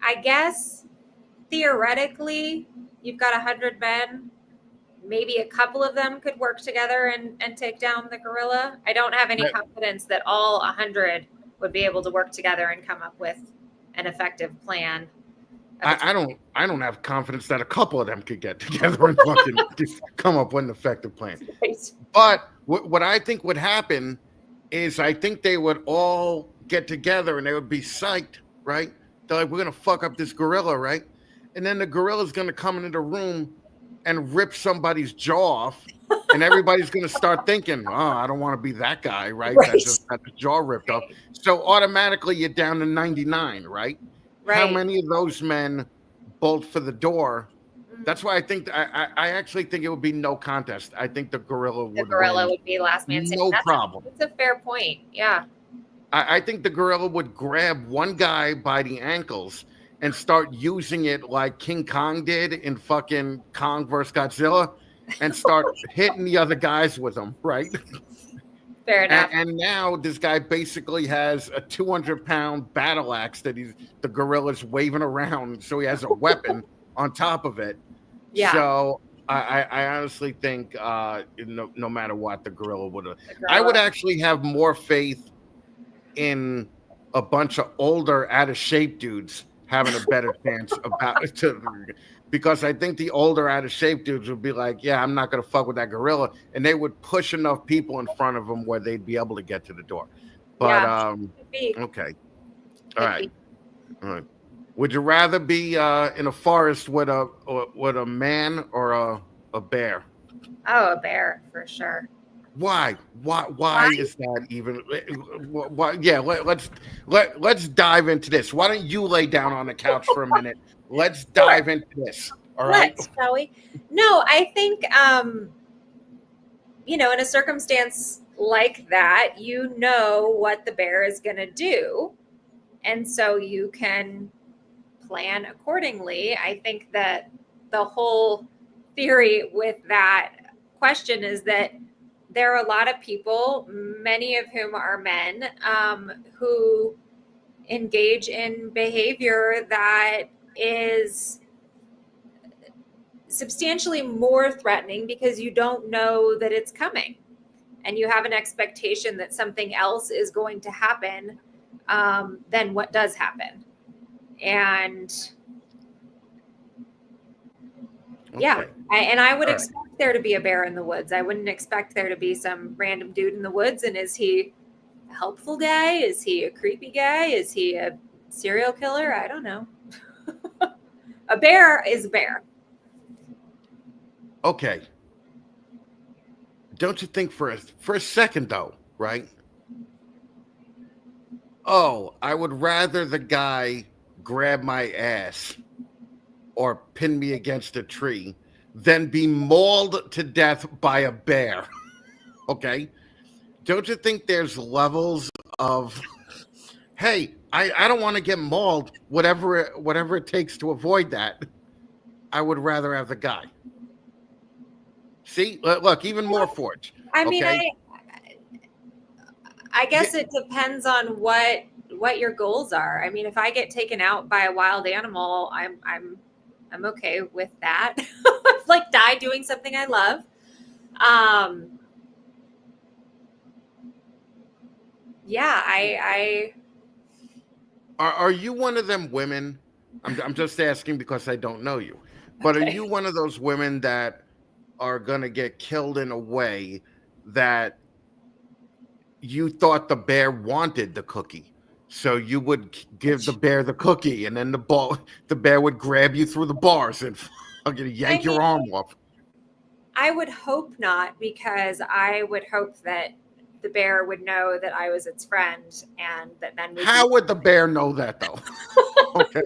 I guess theoretically you've got 100 men. Maybe a couple of them could work together and take down the gorilla. I don't have any confidence that all 100 would be able to work together and come up with an effective plan. I don't have confidence that a couple of them could get together and fucking come up with an effective plan. Right. But what I think would happen is I think they would all get together and they would be psyched, right? They're like, we're going to fuck up this gorilla, right? And then the gorilla's going to come into the room and rip somebody's jaw off, and everybody's going to start thinking, oh, I don't want to be that guy, right? That just got the jaw ripped off. So automatically you're down to 99, right? How many of those men bolt for the door? That's why I think I actually think it would be no contest. I think the gorilla would be last man standing. No problem. That's a fair point. Yeah. I think the gorilla would grab one guy by the ankles and start using it like King Kong did in fucking Kong vs. Godzilla and start hitting the other guys with them, right? Fair enough. And now this guy basically has a 200-pound battle axe that the gorilla's waving around, so he has a weapon on top of it. Yeah. So I honestly think no matter what, the gorilla would have. The I would gorilla. actually have more faith in a bunch of older, out of shape dudes having a better chance because I think the older, out of shape dudes would be like, yeah, I'm not gonna fuck with that gorilla, and they would push enough people in front of them where they'd be able to get to the door. But Yeah, could be. okay, all Could right, be. all right. Would you rather be in a forest with a man or a bear? Oh, a bear for sure. Why? Why Why? is that even? Why, yeah, let's dive into this. Why don't you lay down on the couch for a minute? Let's Sure. dive into this. All right. Let's, shall we? No, I think in a circumstance like that, you know what the bear is going to do, and so you can plan accordingly. I think that the whole theory with that question is that there are a lot of people, many of whom are men, who engage in behavior that is substantially more threatening because you don't know that it's coming and you have an expectation that something else is going to happen than what does happen. And yeah, Okay. I would All right. expect there to be a bear in the woods. I wouldn't expect there to be some random dude in the woods. And is he a helpful guy? Is he a creepy guy? Is he a serial killer? I don't know. A bear is a bear. Okay. Don't you think for a second though, right? Oh, I would rather the guy grab my ass or pin me against a tree than be mauled to death by a bear. Okay. Don't you think there's levels of, hey, I don't want to get mauled, whatever it takes to avoid that. I would rather have the guy. See, look, even more forge. I mean, Okay. I Yeah, guess it depends on what your goals are. I mean, if I get taken out by a wild animal, I'm okay with that. Like die doing something I love. Um, yeah, I are you one of them women? I'm just asking because I don't know you. But are okay. you one of those women that are gonna get killed in a way that you thought the bear wanted the cookie? So you would give the bear the cookie, and then the bear would grab you through the bars and fucking I yank mean, your arm off. I would hope not, because I would hope that the bear would know that I was its friend and that then we'd be. How would the bear know that though? Okay,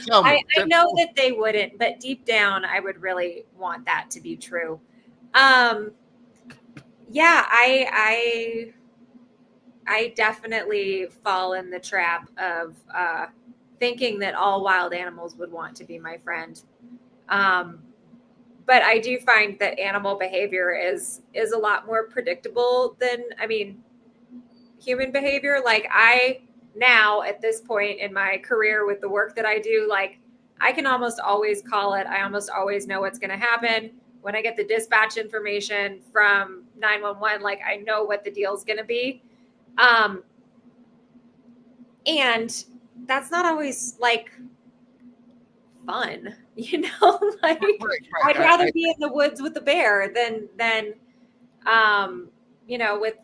tell I me. know that they wouldn't, but deep down, I would really want that to be true. Um, yeah, I definitely fall in the trap of thinking that all wild animals would want to be my friend. Um, but I do find that animal behavior is a lot more predictable than, I mean, human behavior. Like I now at this point in my career with the work that I do, like I can almost always call it. I almost always know what's going to happen. When I get the dispatch information from 911, like I know what the deal's going to be. Um, and that's not always like fun, like Right, I'd rather be in the woods with the bear than with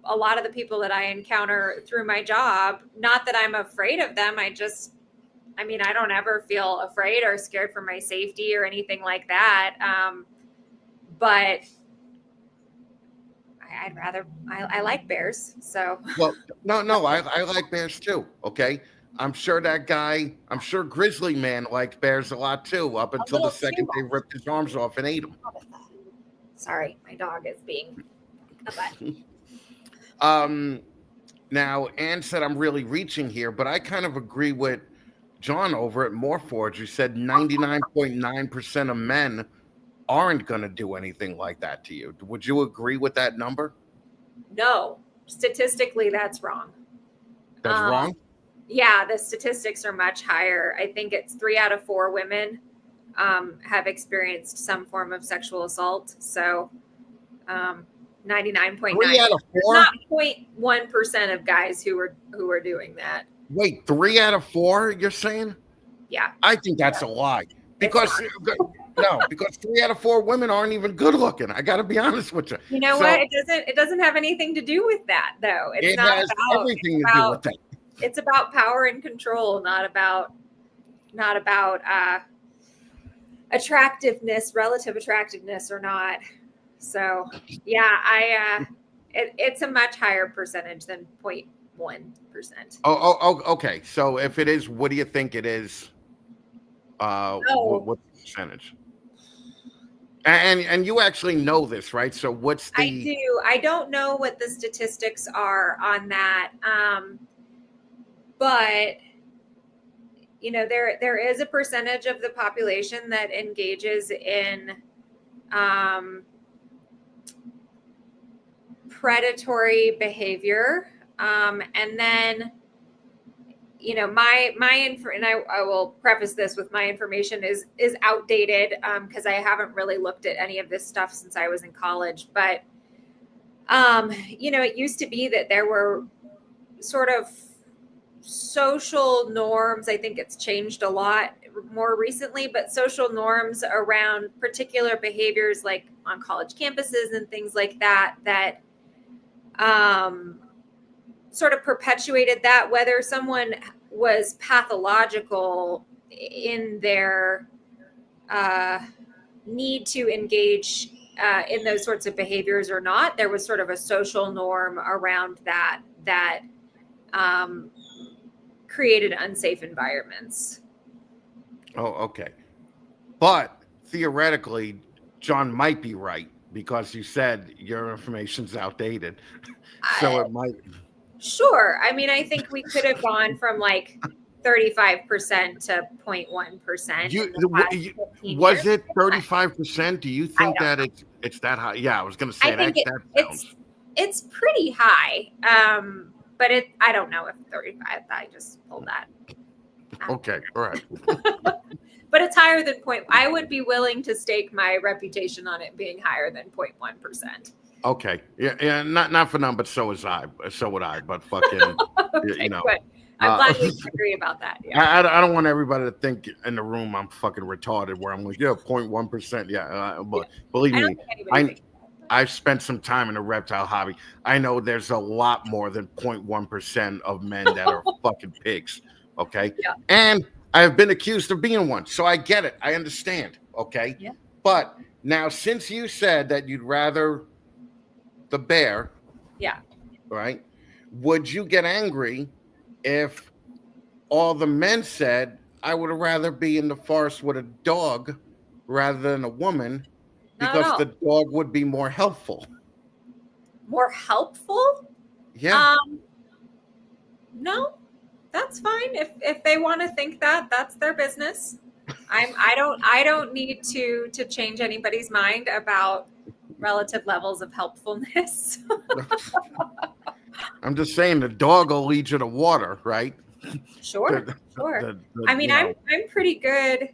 a lot of the people that I encounter through my job. Not that I'm afraid of them. I don't ever feel afraid or scared for my safety or anything like that. But I'd rather, I like bears. So well, no, I like bears too. Okay, I'm sure Grizzly Man liked bears a lot too, up a until the little too second they much. ripped his arms off and ate him. Sorry, my dog is being a butt. Now, Ann said I'm really reaching here, but I kind of agree with John over at Morphs, who said 99.9% of men aren't going to do anything like that to you. Would you agree with that number? No, statistically, that's wrong. That's wrong. Yeah, the statistics are much higher. I think it's 3 out of 4 women have experienced some form of sexual assault. So 99.9, 3 out of 4? not 0.1% of guys who are doing that. Wait, 3 out of 4? You're saying? Yeah, I think that's a lie. Because because 3 out of 4 women aren't even good looking. I got to be honest with you. You know what? It doesn't have anything to do with that, though. It's it not has about everything to do with that. It's about power and control, not about attractiveness, relative attractiveness or not. So yeah, it's a much higher percentage than 0.1%. Oh, okay. So if it is, what do you think it is? What's the percentage? And you actually know this, right? So what's the? I do. I don't know what the statistics are on that, but you know, there is a percentage of the population that engages in predatory behavior, and then, you know, and I will preface this with my information is outdated, because I haven't really looked at any of this stuff since I was in college. But you know, it used to be that there were sort of social norms. I think it's changed a lot more recently, but social norms around particular behaviors, like on college campuses and things like that, that sort of perpetuated that, whether someone was pathological in their need to engage in those sorts of behaviors or not. There was sort of a social norm around that created unsafe environments. Oh, okay. But theoretically, John might be right, because you said your information's outdated. So it might. Sure. I mean, I think we could have gone from like 35% to 0.1%. Was it 35%? Do you think that it's that high? Yeah, I was going to say that. It's pretty high. But I don't know if 35. I just pulled that. Okay, all right. But it's higher than I would be willing to stake my reputation on it being higher than 0.1%. Okay, yeah, not for none, but so would I. But fucking, okay, you know. Good. I'm glad we agree about that. Yeah. I don't want everybody to think in the room I'm fucking retarded. Where I'm like, 0.1%. Yeah, but believe me, I've spent some time in the reptile hobby. I know there's a lot more than 0.1% of men that are fucking pigs. Okay. Yeah. And I've been accused of being one. So I get it. I understand. Okay. Yeah. But now, since you said that you'd rather the bear. Yeah. Right. Would you get angry if all the men said, I would rather be in the forest with a dog rather than a woman? Because the dog would be more helpful. More helpful? Yeah. No, that's fine. If they want to think that, that's their business. I don't need to change anybody's mind about relative levels of helpfulness. I'm just saying the dog will lead you to water, right? Sure. I mean, I'm pretty good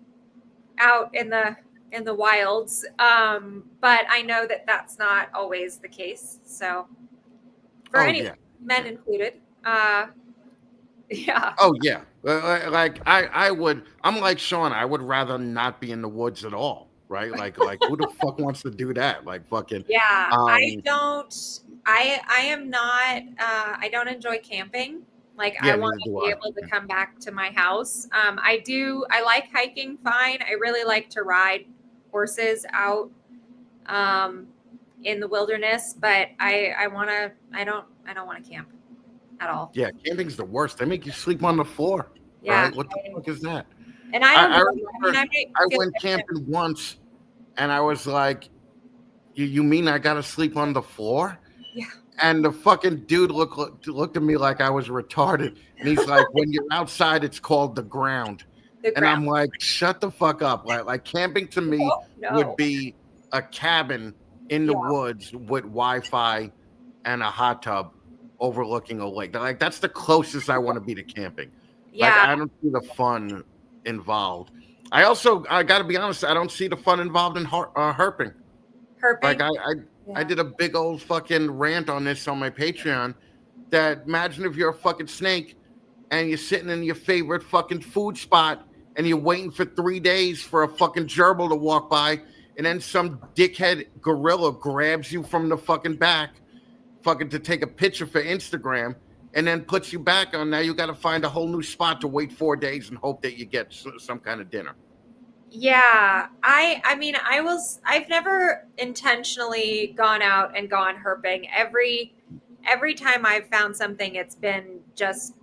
out in the wilds, but I know that that's not always the case. So for men included, yeah. Oh yeah, like I would. I'm like Sean. I would rather not be in the woods at all. Right? Like who the fuck wants to do that? Like fucking. Yeah, I don't. I am not. I don't enjoy camping. Like I want to be able to come back to my house. I do. I like hiking. Fine. I really like to ride horses out in the wilderness, but I don't want to camp at all. Yeah, camping's the worst. They make you sleep on the floor. Yeah. Right? What the fuck is that? And I went camping once, and I was like, "You mean I got to sleep on the floor?" Yeah. And the fucking dude looked at me like I was retarded, and he's like, "When you're outside, it's called the ground." And I'm like, "Shut the fuck up!" Like camping to me would be a cabin in the woods with Wi-Fi and a hot tub overlooking a lake. Like that's the closest I want to be to camping. Yeah. Like I don't see the fun involved. I got to be honest, I don't see the fun involved in herping. Like Herping. I did a big old fucking rant on this on my Patreon. That imagine if you're a fucking snake and you're sitting in your favorite fucking food spot and you're waiting for 3 days for a fucking gerbil to walk by, and then some dickhead gorilla grabs you from the fucking back, fucking to take a picture for Instagram, and then puts you back on. Now you got to find a whole new spot to wait 4 days and hope that you get some kind of dinner. Yeah, I mean, I've never intentionally gone out and gone herping. Every time I've found something, it's been just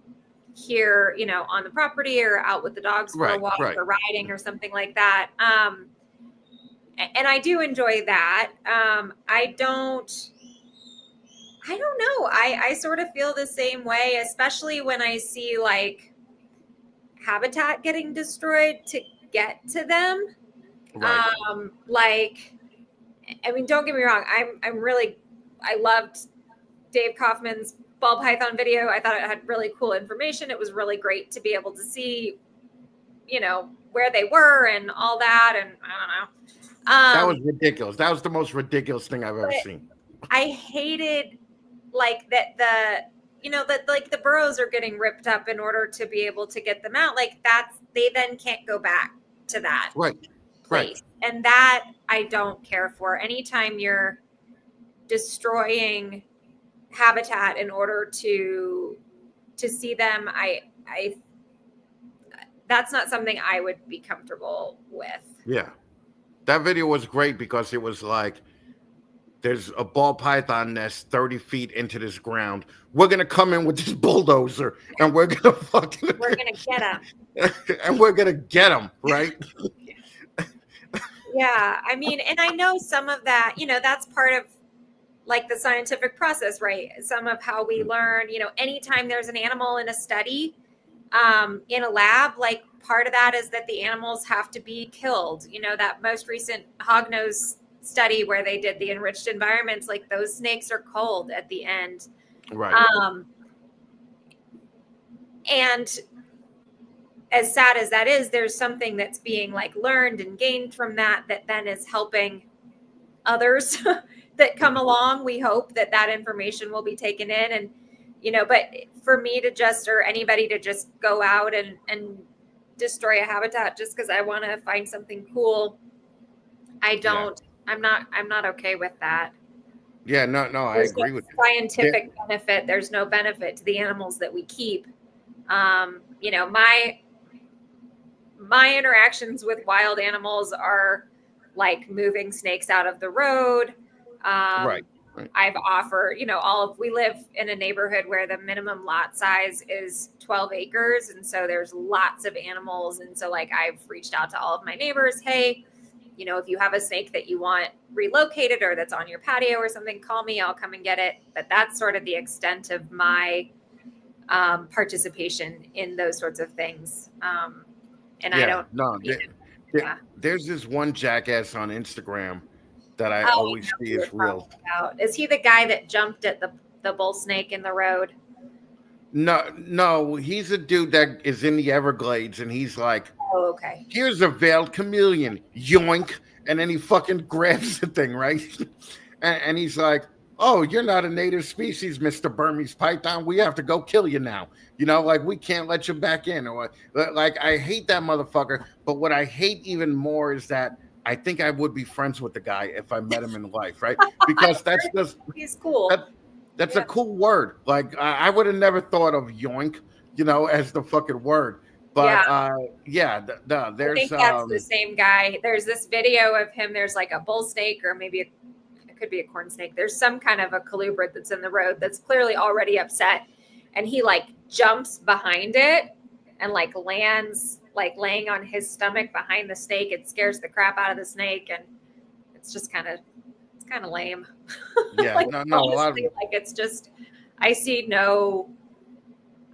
here, on the property or out with the dogs for a walk or riding or something like that. And I do enjoy that. I don't know. I sort of feel the same way, especially when I see like habitat getting destroyed to get to them. Right. Like, I mean, don't get me wrong. I loved Dave Kaufman's ball python video. I thought it had really cool information. It was really great to be able to see, where they were and all that. And I don't know. That was ridiculous. That was the most ridiculous thing I've ever seen. I hated like that that like the burrows are getting ripped up in order to be able to get them out. Like they then can't go back to that place. Right. And that I don't care for. Anytime you're destroying habitat in order to see them, I that's not something I would be comfortable with. Yeah. That video was great because it was like, there's a ball python nest 30 feet into this ground. We're going to come in with this bulldozer and we're going to get them. And we're going to get them, right? Yeah. I mean, and I know some of that, that's part of like the scientific process, right? Some of how we learn, anytime there's an animal in a study, in a lab, like part of that is that the animals have to be killed. That most recent hognose study where they did the enriched environments, like those snakes are cold at the end. Right. And as sad as that is, there's something that's being like learned and gained from that then is helping others that come along. We hope that information will be taken in and, but for me to just, or anybody to just go out and destroy a habitat just because I want to find something cool, I'm not okay with that. Yeah, no, I agree with you. Scientific benefit. There's no benefit to the animals that we keep. My interactions with wild animals are like moving snakes out of the road. Right. I've offered, we live in a neighborhood where the minimum lot size is 12 acres. And so there's lots of animals. And so like, I've reached out to all of my neighbors. Hey, if you have a snake that you want relocated or that's on your patio or something, call me, I'll come and get it. But that's sort of the extent of my participation in those sorts of things. And I don't know. There's this one jackass on Instagram that I always see is real. Is he the guy that jumped at the bull snake in the road? No, he's a dude that is in the Everglades, and he's like, "Oh, okay. Here's a veiled chameleon, yoink!" And then he fucking grabs the thing, right? and he's like, "Oh, you're not a native species, Mr. Burmese python. We have to go kill you now. Like we can't let you back in." Or like, I hate that motherfucker. But what I hate even more is that I think I would be friends with the guy if I met him in life, right? Because that's just he's cool. That's a cool word. Like I would have never thought of yoink, as the fucking word. But there's. I think that's the same guy. There's this video of him. There's like a bull snake, or maybe it could be a corn snake. There's some kind of a colubrid that's in the road that's clearly already upset, and he like jumps behind it and like lands like laying on his stomach behind the snake. It scares the crap out of the snake, and it's just kind of lame. Yeah, like, no, honestly, a lot of like it's just I see no.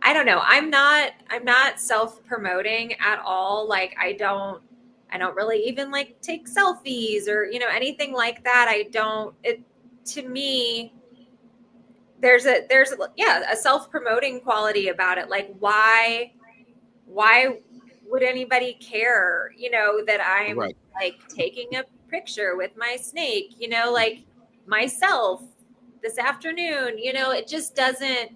I don't know. I'm not self-promoting at all. Like I don't really even like take selfies or anything like that. To me there's a self-promoting quality about it. Like why would anybody care, that I'm Right. like taking a picture with my snake, like myself this afternoon, it just doesn't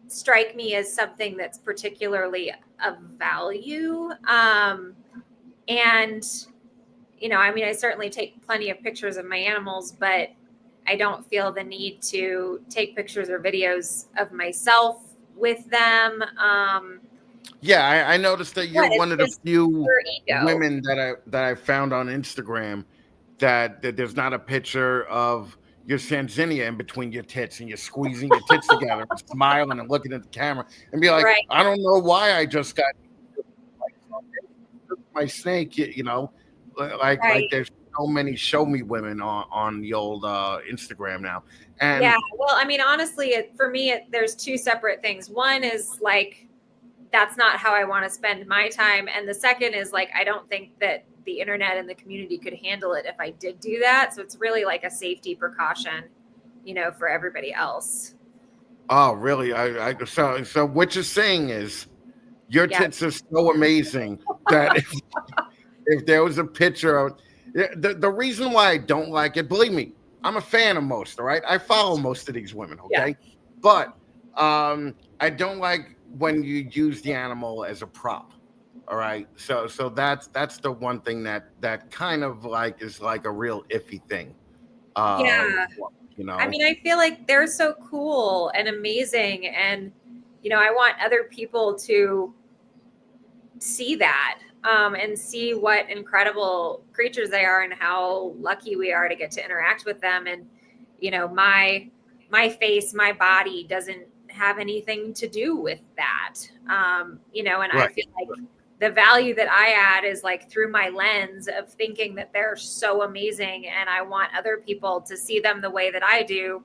strike me as something that's particularly of value. And, I mean, I certainly take plenty of pictures of my animals, but I don't feel the need to take pictures or videos of myself with them. Yeah, I noticed that you're It's one of the just few for ego. women that I found on Instagram that there's not a picture of your Sanzinia in between your tits and you're squeezing your tits together and smiling and looking at the camera and be like, Right. I don't know why I just got my snake, like Right. there's so many show me women on the old Instagram now. And Yeah. Well, I mean, honestly, for me, there's two separate things. One is like, that's not how I want to spend my time. And the second is like, I don't think that the internet and the community could handle it if I did do that. So it's really like a safety precaution, for everybody else. oh really? So what you're saying is your Yeah. tits are so amazing that if there was a picture of the reason why I don't like it, believe me, I'm a fan of most, all right? I follow most of these women, okay? Yeah. But I don't like when you use the animal as a prop. All right. So that's the one thing that kind of like is like a real iffy thing. Yeah. I You know. mean, I feel like they're so cool and amazing. And, I want other people to see that and see what incredible creatures they are and how lucky we are to get to interact with them. And, my face, my body doesn't have anything to do with that. And I Right. feel like the value that I add is like through my lens of thinking that they're so amazing and I want other people to see them the way that I do,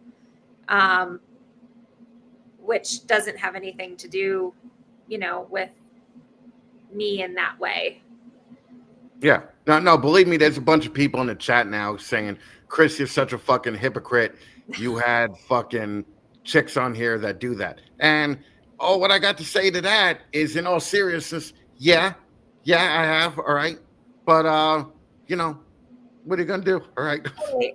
which doesn't have anything to do, with me in that way. Yeah. No, believe me, there's a bunch of people in the chat now saying, Chris, you're such a fucking hypocrite. You had fucking chicks on here that do that. And what I got to say to that is in all seriousness, yeah, I have, all right. But what are you gonna do? All right.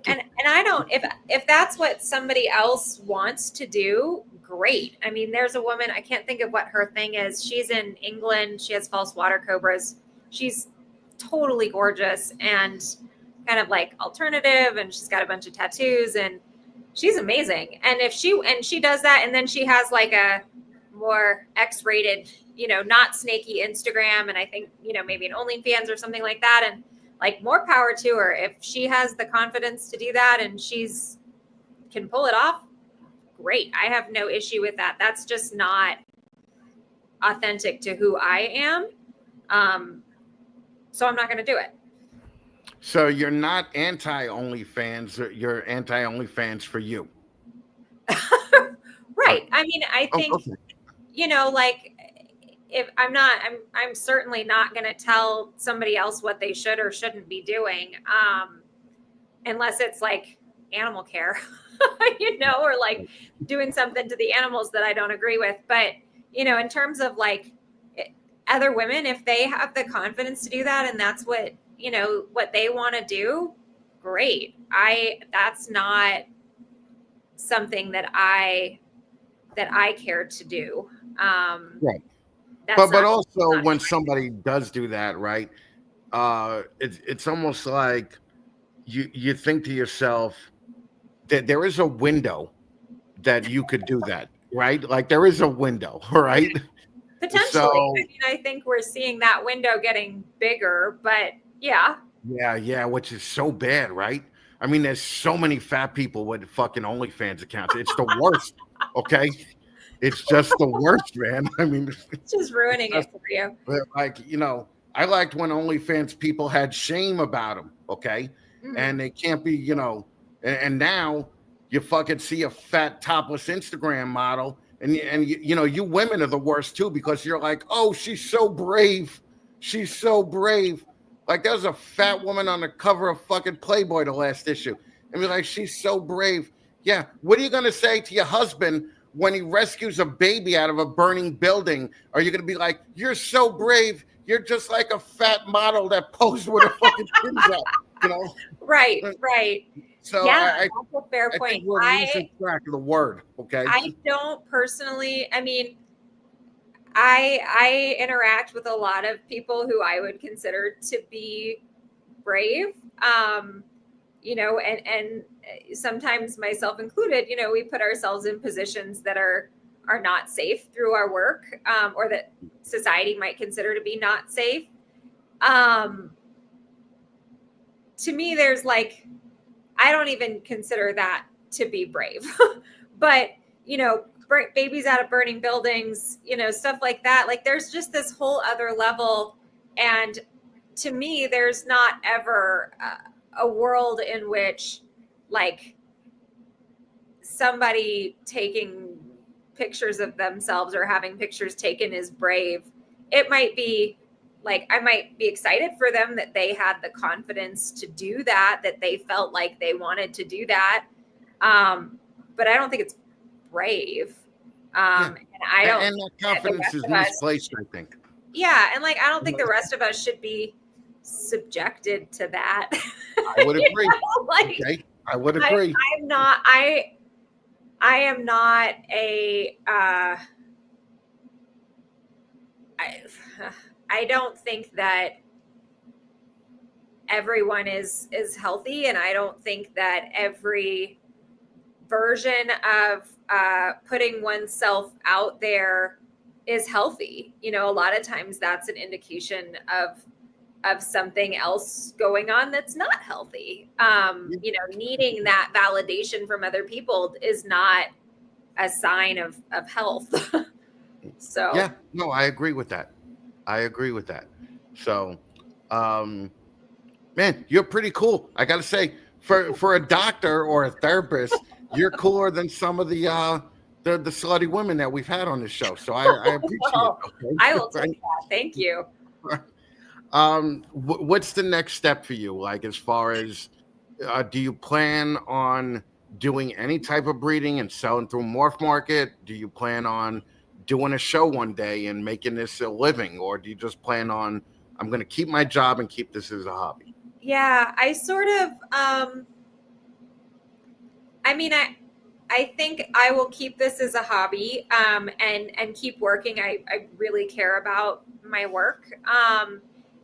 And I don't, if that's what somebody else wants to do, great. I mean, there's a woman, I can't think of what her thing is. She's in England. She has false water cobras. She's totally gorgeous and kind of like alternative, and she's got a bunch of tattoos and she's amazing. And if she does that, and then she has like a more X-rated, not snaky Instagram, and I think, maybe an OnlyFans or something like that. And like, more power to her. If she has the confidence to do that and she's can pull it off, great. I have no issue with that. That's just not authentic to who I am. So I'm not going to do it. So you're not anti OnlyFans. You're anti OnlyFans for you. Right. I mean, I think, Okay. like, if I'm certainly not going to tell somebody else what they should or shouldn't be doing, unless it's like animal care, or like doing something to the animals that I don't agree with. But, in terms of like other women, if they have the confidence to do that and that's what, what they want to do, great. That's not something that I care to do. Right. But also when somebody does do that, right? It's almost like you think to yourself that there is a window that you could do that, right? Like there is a window, right? Potentially. So, I mean, I think we're seeing that window getting bigger, but yeah. Yeah, which is so bad, right? I mean, there's so many fat people with fucking OnlyFans accounts. It's the worst. Okay. It's just the worst, man. I mean, it's just ruining it for you. Like, I liked when OnlyFans people had shame about them, okay? Mm-hmm. And they can't be, and now you fucking see a fat topless Instagram model, and you women are the worst too, because you're like, oh, she's so brave. She's so brave. Like there was a fat woman on the cover of fucking Playboy the last issue, and be like, she's so brave. Yeah. What are you gonna say to your husband when he rescues a baby out of a burning building, are you going to be like, you're so brave? You're just like a fat model that posed with a fucking titties out, you know? Right. So Yeah, I that's a fair point. think we're losing track of the word, okay? I don't personally, I mean, I interact with a lot of people who I would consider to be brave. And sometimes myself included, we put ourselves in positions that are not safe through our work, or that society might consider to be not safe. To me, there's like, I don't even consider that to be brave, but babies out of burning buildings, stuff like that. Like there's just this whole other level. And to me, there's not ever a world in which like somebody taking pictures of themselves or having pictures taken is brave. It might be like, I might be excited for them that they had the confidence to do that they felt like they wanted to do that. But I don't think it's brave. And I don't, and that confidence is misplaced, I think. Yeah. And like, I don't think the rest of us should be subjected to that. I would agree. Okay. I would agree. I am not a, I don't think that everyone is healthy. And I don't think that every version of putting oneself out there is healthy. A lot of times that's an indication of something else going on that's not healthy. Needing that validation from other people is not a sign of health. So yeah, no, I agree with that. So, man, you're pretty cool. I got to say, for a doctor or a therapist, you're cooler than some of the slutty women that we've had on the show. So I appreciate it. Okay? I will take that. Thank you. What's the next step for you? Like, as far as, do you plan on doing any type of breeding and selling through Morph Market? Do you plan on doing a show one day and making this a living? Or do you just plan on, I'm going to keep my job and keep this as a hobby? Yeah, I sort of, I think I will keep this as a hobby, and keep working. I really care about my work.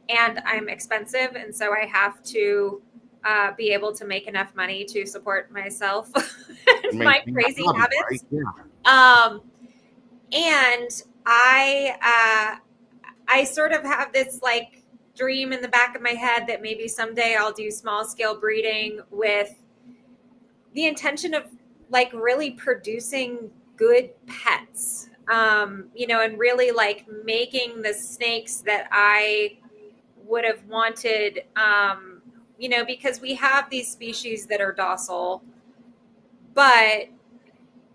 And I'm expensive. And so I have to be able to make enough money to support myself and my crazy habits. Right? Yeah. And I sort of have this like dream in the back of my head that maybe someday I'll do small scale breeding with the intention of like really producing good pets, and really like making the snakes that I would have wanted, because we have these species that are docile, but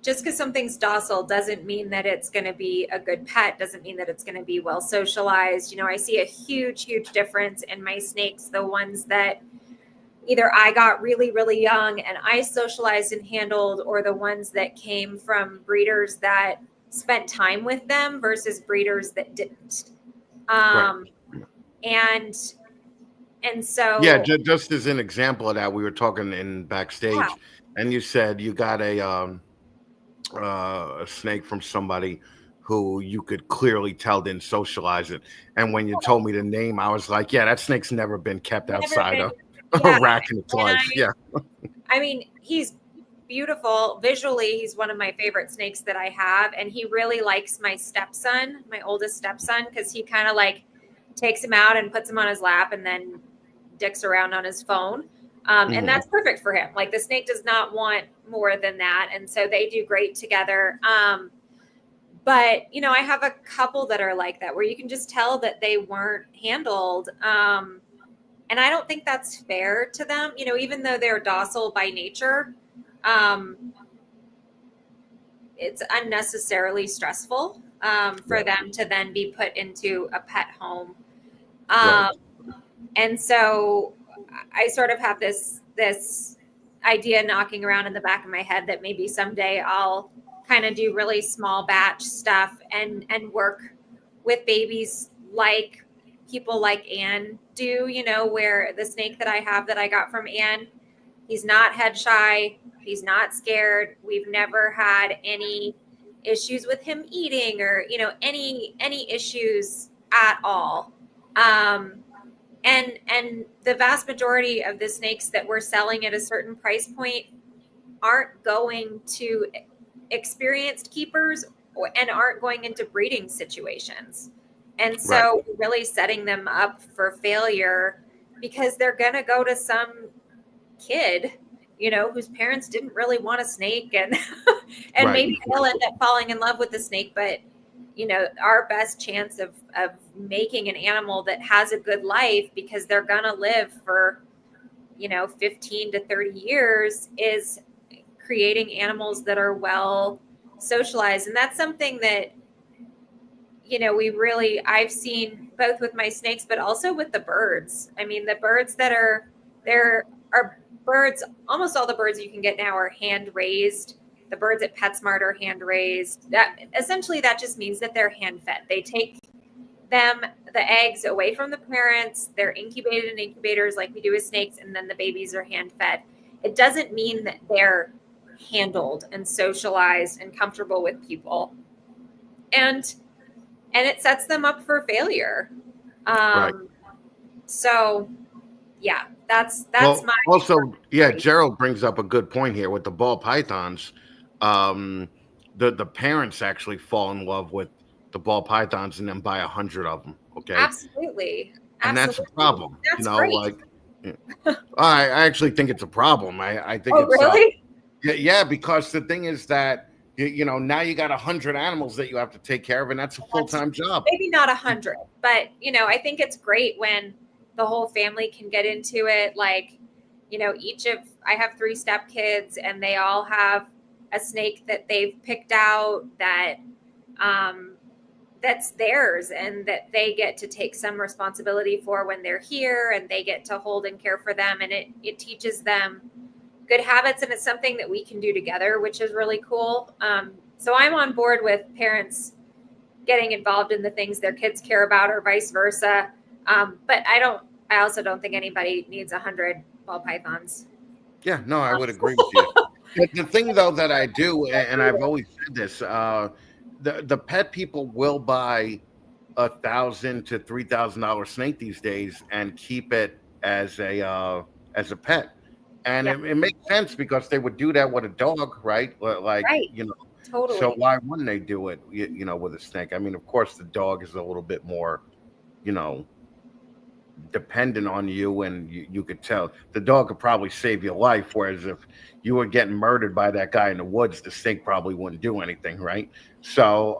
just because something's docile doesn't mean that it's going to be a good pet, doesn't mean that it's going to be well socialized. I see a huge, huge difference in my snakes, the ones that either I got really, really young and I socialized and handled, or the ones that came from breeders that spent time with them versus breeders that didn't. Right. And so, yeah, just as an example of that, we were talking in backstage, and you said you got a snake from somebody who you could clearly tell didn't socialize it. And when you told me the name, I was like, yeah, that snake's never been kept outside of a rack in its life. Yeah. I mean, he's beautiful. Visually, he's one of my favorite snakes that I have. And he really likes my stepson, my oldest stepson, because he kind of like takes him out and puts him on his lap and then dicks around on his phone. And that's perfect for him. Like the snake does not want more than that. And so they do great together. But, I have a couple that are like that, where you can just tell that they weren't handled. And I don't think that's fair to them, even though they're docile by nature. It's unnecessarily stressful for them to then be put into a pet home. And so I sort of have this idea knocking around in the back of my head that maybe someday I'll kind of do really small batch stuff and work with babies like people like Anne do, you know, where the snake that I have that I got from Anne, he's not head shy, he's not scared. We've never had any issues with him eating or, you know, any issues at all. And the vast majority of the snakes that we're selling at a certain price point aren't going to experienced keepers and aren't going into breeding situations. And so we're really setting them up for failure because they're going to go to some kid, you know, whose parents didn't really want a snake, and maybe they'll end up falling in love with the snake. But, you know, our best chance of making an animal that has a good life, because they're going to live for, you know, 15 to 30 years, is creating animals that are well socialized. And that's something that, you know, I've seen both with my snakes, but also with the birds. I mean, the birds that are birds, almost all the birds you can get now are hand raised. The birds at PetSmart are hand raised. That just means that they're hand fed. They take the eggs away from the parents. They're incubated in incubators like we do with snakes, and then the babies are hand fed. It doesn't mean that they're handled and socialized and comfortable with people. And it sets them up for failure. So yeah, that's my also, yeah, Gerald brings up a good point here with the ball pythons. The parents actually fall in love with the ball pythons and then buy 100 of them. Okay. Absolutely. And that's a problem. That's, you know, great. Like I actually think it's a problem. I think it's really? Yeah, because the thing is that, you know, now you got 100 animals that you have to take care of, and that's a full-time job. Maybe not 100, but, you know, I think it's great when the whole family can get into it. Like, you know, I have 3 stepkids, and they all have a snake that they've picked out that that's theirs, and that they get to take some responsibility for when they're here, and they get to hold and care for them. And it teaches them good habits, and it's something that we can do together, which is really cool. So I'm on board with parents getting involved in the things their kids care about, or vice versa. But I also don't think anybody needs 100 ball pythons. Yeah, no, I would agree with you. The thing though that I do, and I've always said this, the pet people will buy $1,000 to $3,000 snake these days and keep it as a pet. And it makes sense, because they would do that with a dog, right? Like, you know, totally. So why wouldn't they do it, you know, with a snake? I mean, of course, the dog is a little bit more, you know, dependent on you, and you could tell the dog could probably save your life. Whereas if you were getting murdered by that guy in the woods, the snake probably wouldn't do anything, right? So,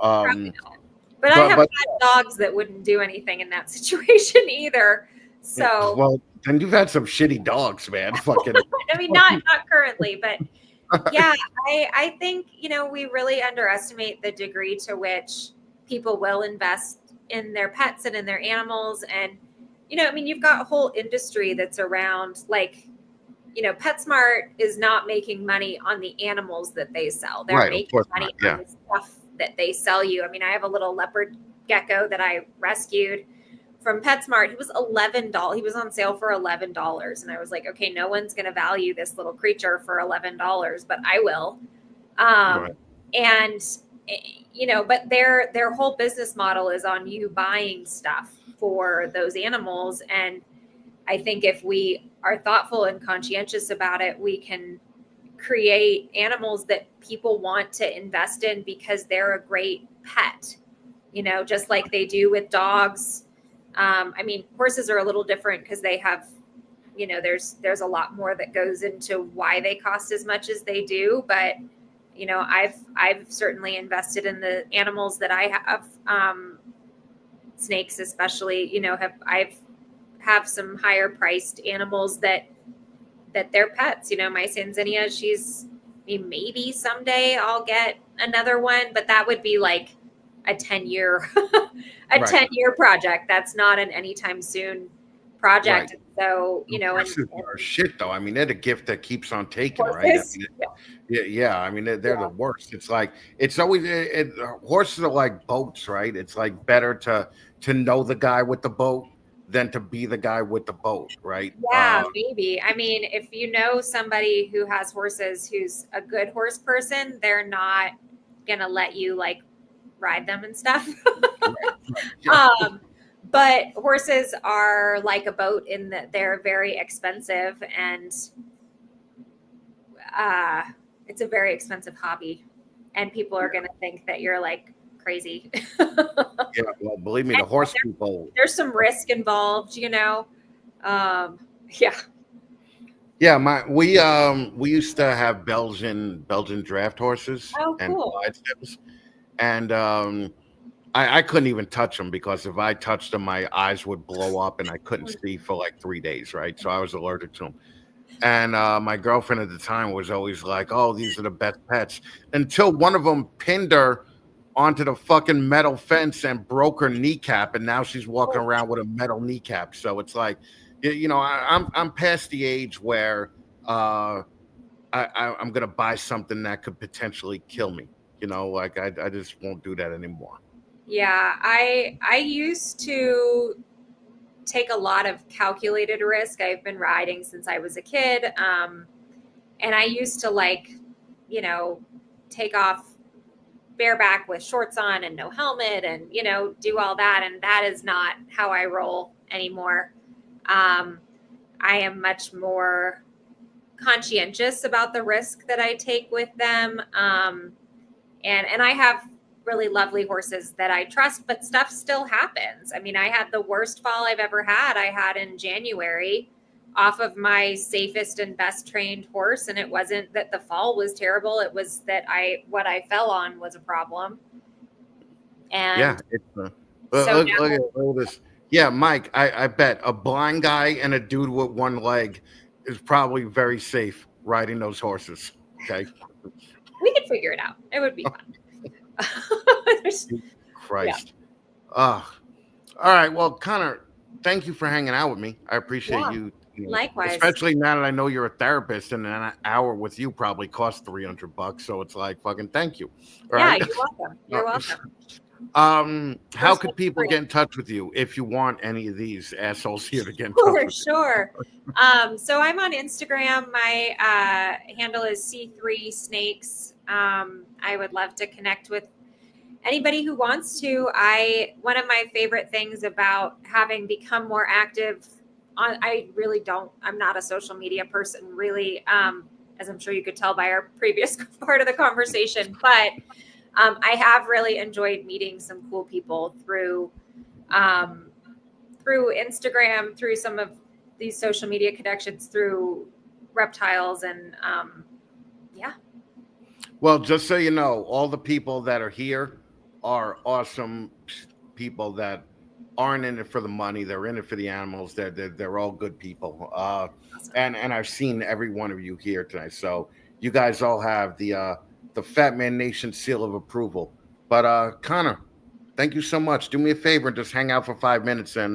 but I have had dogs that wouldn't do anything in that situation either. So, well, then you've had some shitty dogs, man. Fucking. I mean, not currently, but yeah, I think, you know, we really underestimate the degree to which people will invest in their pets and in their animals. And, you know, I mean, you've got a whole industry that's around, like, you know, PetSmart is not making money on the animals that they sell. They're making money on the stuff that they sell you. I mean, I have a little leopard gecko that I rescued from PetSmart. He was $11. He was on sale for $11. And I was like, okay, no one's going to value this little creature for $11, but I will. And, you know, but their whole business model is on you buying stuff for those animals. And I think if we are thoughtful and conscientious about it, we can create animals that people want to invest in because they're a great pet, you know, just like they do with dogs. I mean, horses are a little different because they have, you know, there's a lot more that goes into why they cost as much as they do. But, you know, I've certainly invested in the animals that I have, snakes especially, you know, have some higher priced animals that they're pets. You know, my Sanzinia, maybe someday I'll get another one, but that would be like a 10-year 10-year project. That's not an anytime soon project. So, you know, and horses are shit though. I mean, they're the gift that keeps on taking, right? I horses. mean, yeah. I mean, they're the worst. It's like it's always horses are like boats, right? It's like better to know the guy with the boat than to be the guy with the boat, right? Yeah, maybe. I mean, if you know somebody who has horses who's a good horse person, they're not gonna let you like ride them and stuff. Yeah. But horses are like a boat in that they're very expensive, and it's a very expensive hobby, and people are gonna think that you're like crazy. Yeah, well, believe me, the And horse people. there's some risk involved, you know. Yeah. Yeah, we used to have Belgian draft horses Oh, and cool. Clydesdales, and I couldn't even touch them because if I touched them, my eyes would blow up and I couldn't see for like 3 days, right? So I was allergic to them. And my girlfriend at the time was always like, "Oh, these are the best pets," until one of them pinned her onto the fucking metal fence and broke her kneecap, and now she's walking around with a metal kneecap. So it's like, you know, I'm past the age where I'm gonna buy something that could potentially kill me. You know, like I just won't do that anymore. Yeah, I used to take a lot of calculated risk. I've been riding since I was a kid. And I used to like, you know, take off bareback with shorts on and no helmet and, you know, do all that. And that is not how I roll anymore. I am much more conscientious about the risk that I take with them. And I have really lovely horses that I trust, but stuff still happens. I mean, I had the worst fall I've ever had. I had in January off of my safest and best trained horse, and it wasn't that the fall was terrible. It was that what I fell on was a problem. And Yeah, it's so look at this. Yeah, Mike, I bet a blind guy and a dude with one leg is probably very safe riding those horses. Okay. we could figure it out. It would be fun. Christ. All right. Well, Connor, thank you for hanging out with me. I appreciate Yeah, you. likewise. Especially now that I know you're a therapist, and an hour with you probably costs $300. So it's like fucking thank you. All Yeah, right. you're welcome. You're welcome. How could people get in touch with you if you want any of these assholes here to get in touch with Sure. So I'm on Instagram. My handle is C3 Snakes. I would love to connect with anybody who wants to. One of my favorite things about having become more active I'm not a social media person really, as I'm sure you could tell by our previous part of the conversation, but I have really enjoyed meeting some cool people through Instagram, through some of these social media connections, through Reptiles, and yeah. Well, just so you know, all the people that are here are awesome people that aren't in it for the money. They're in it for the animals. They're all good people. And I've seen every one of you here tonight. So you guys all have the Fatman Nation seal of approval. But Connor, thank you so much. Do me a favor and just hang out for 5 minutes, and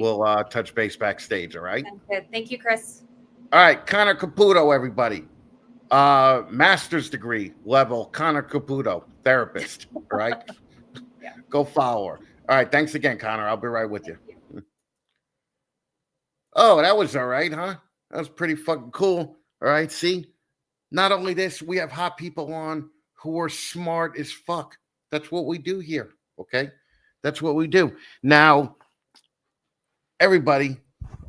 we'll touch base backstage. All right. Sounds good. Thank you, Chris. All right, Connor Caputo, everybody. Master's degree level Connor Caputo, therapist. All right. Yeah. Go follow her. All right. Thanks again, Connor. I'll be right with you. Oh, that was all right, huh? That was pretty fucking cool. All right. See, not only this, we have hot people on who are smart as fuck. That's what we do here. Okay. That's what we do. Now, everybody,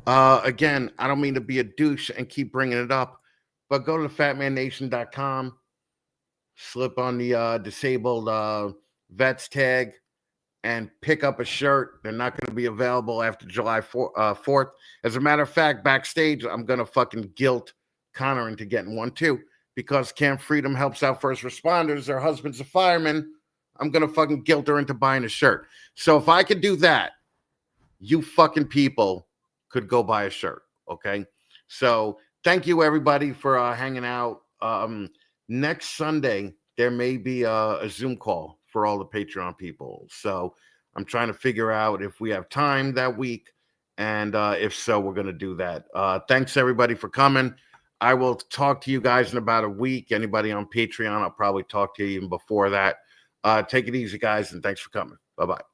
again, I don't mean to be a douche and keep bringing it up, but go to fatmannation.com, slip on the disabled vets tag, and pick up a shirt. They're not going to be available after July 4th. As a matter of fact, backstage, I'm going to fucking guilt Connor into getting one too, because Camp Freedom helps out first responders. Their husband's a fireman. I'm going to fucking guilt her into buying a shirt. So if I could do that, you fucking people could go buy a shirt. Okay. So thank you everybody for hanging out. Next Sunday, there may be a Zoom call for all the Patreon people. So I'm trying to figure out if we have time that week And if so, we're going to do that. Thanks, everybody, for coming. I will talk to you guys in about a week. Anybody on Patreon, I'll probably talk to you even before that. Take it easy, guys, and thanks for coming. Bye-bye.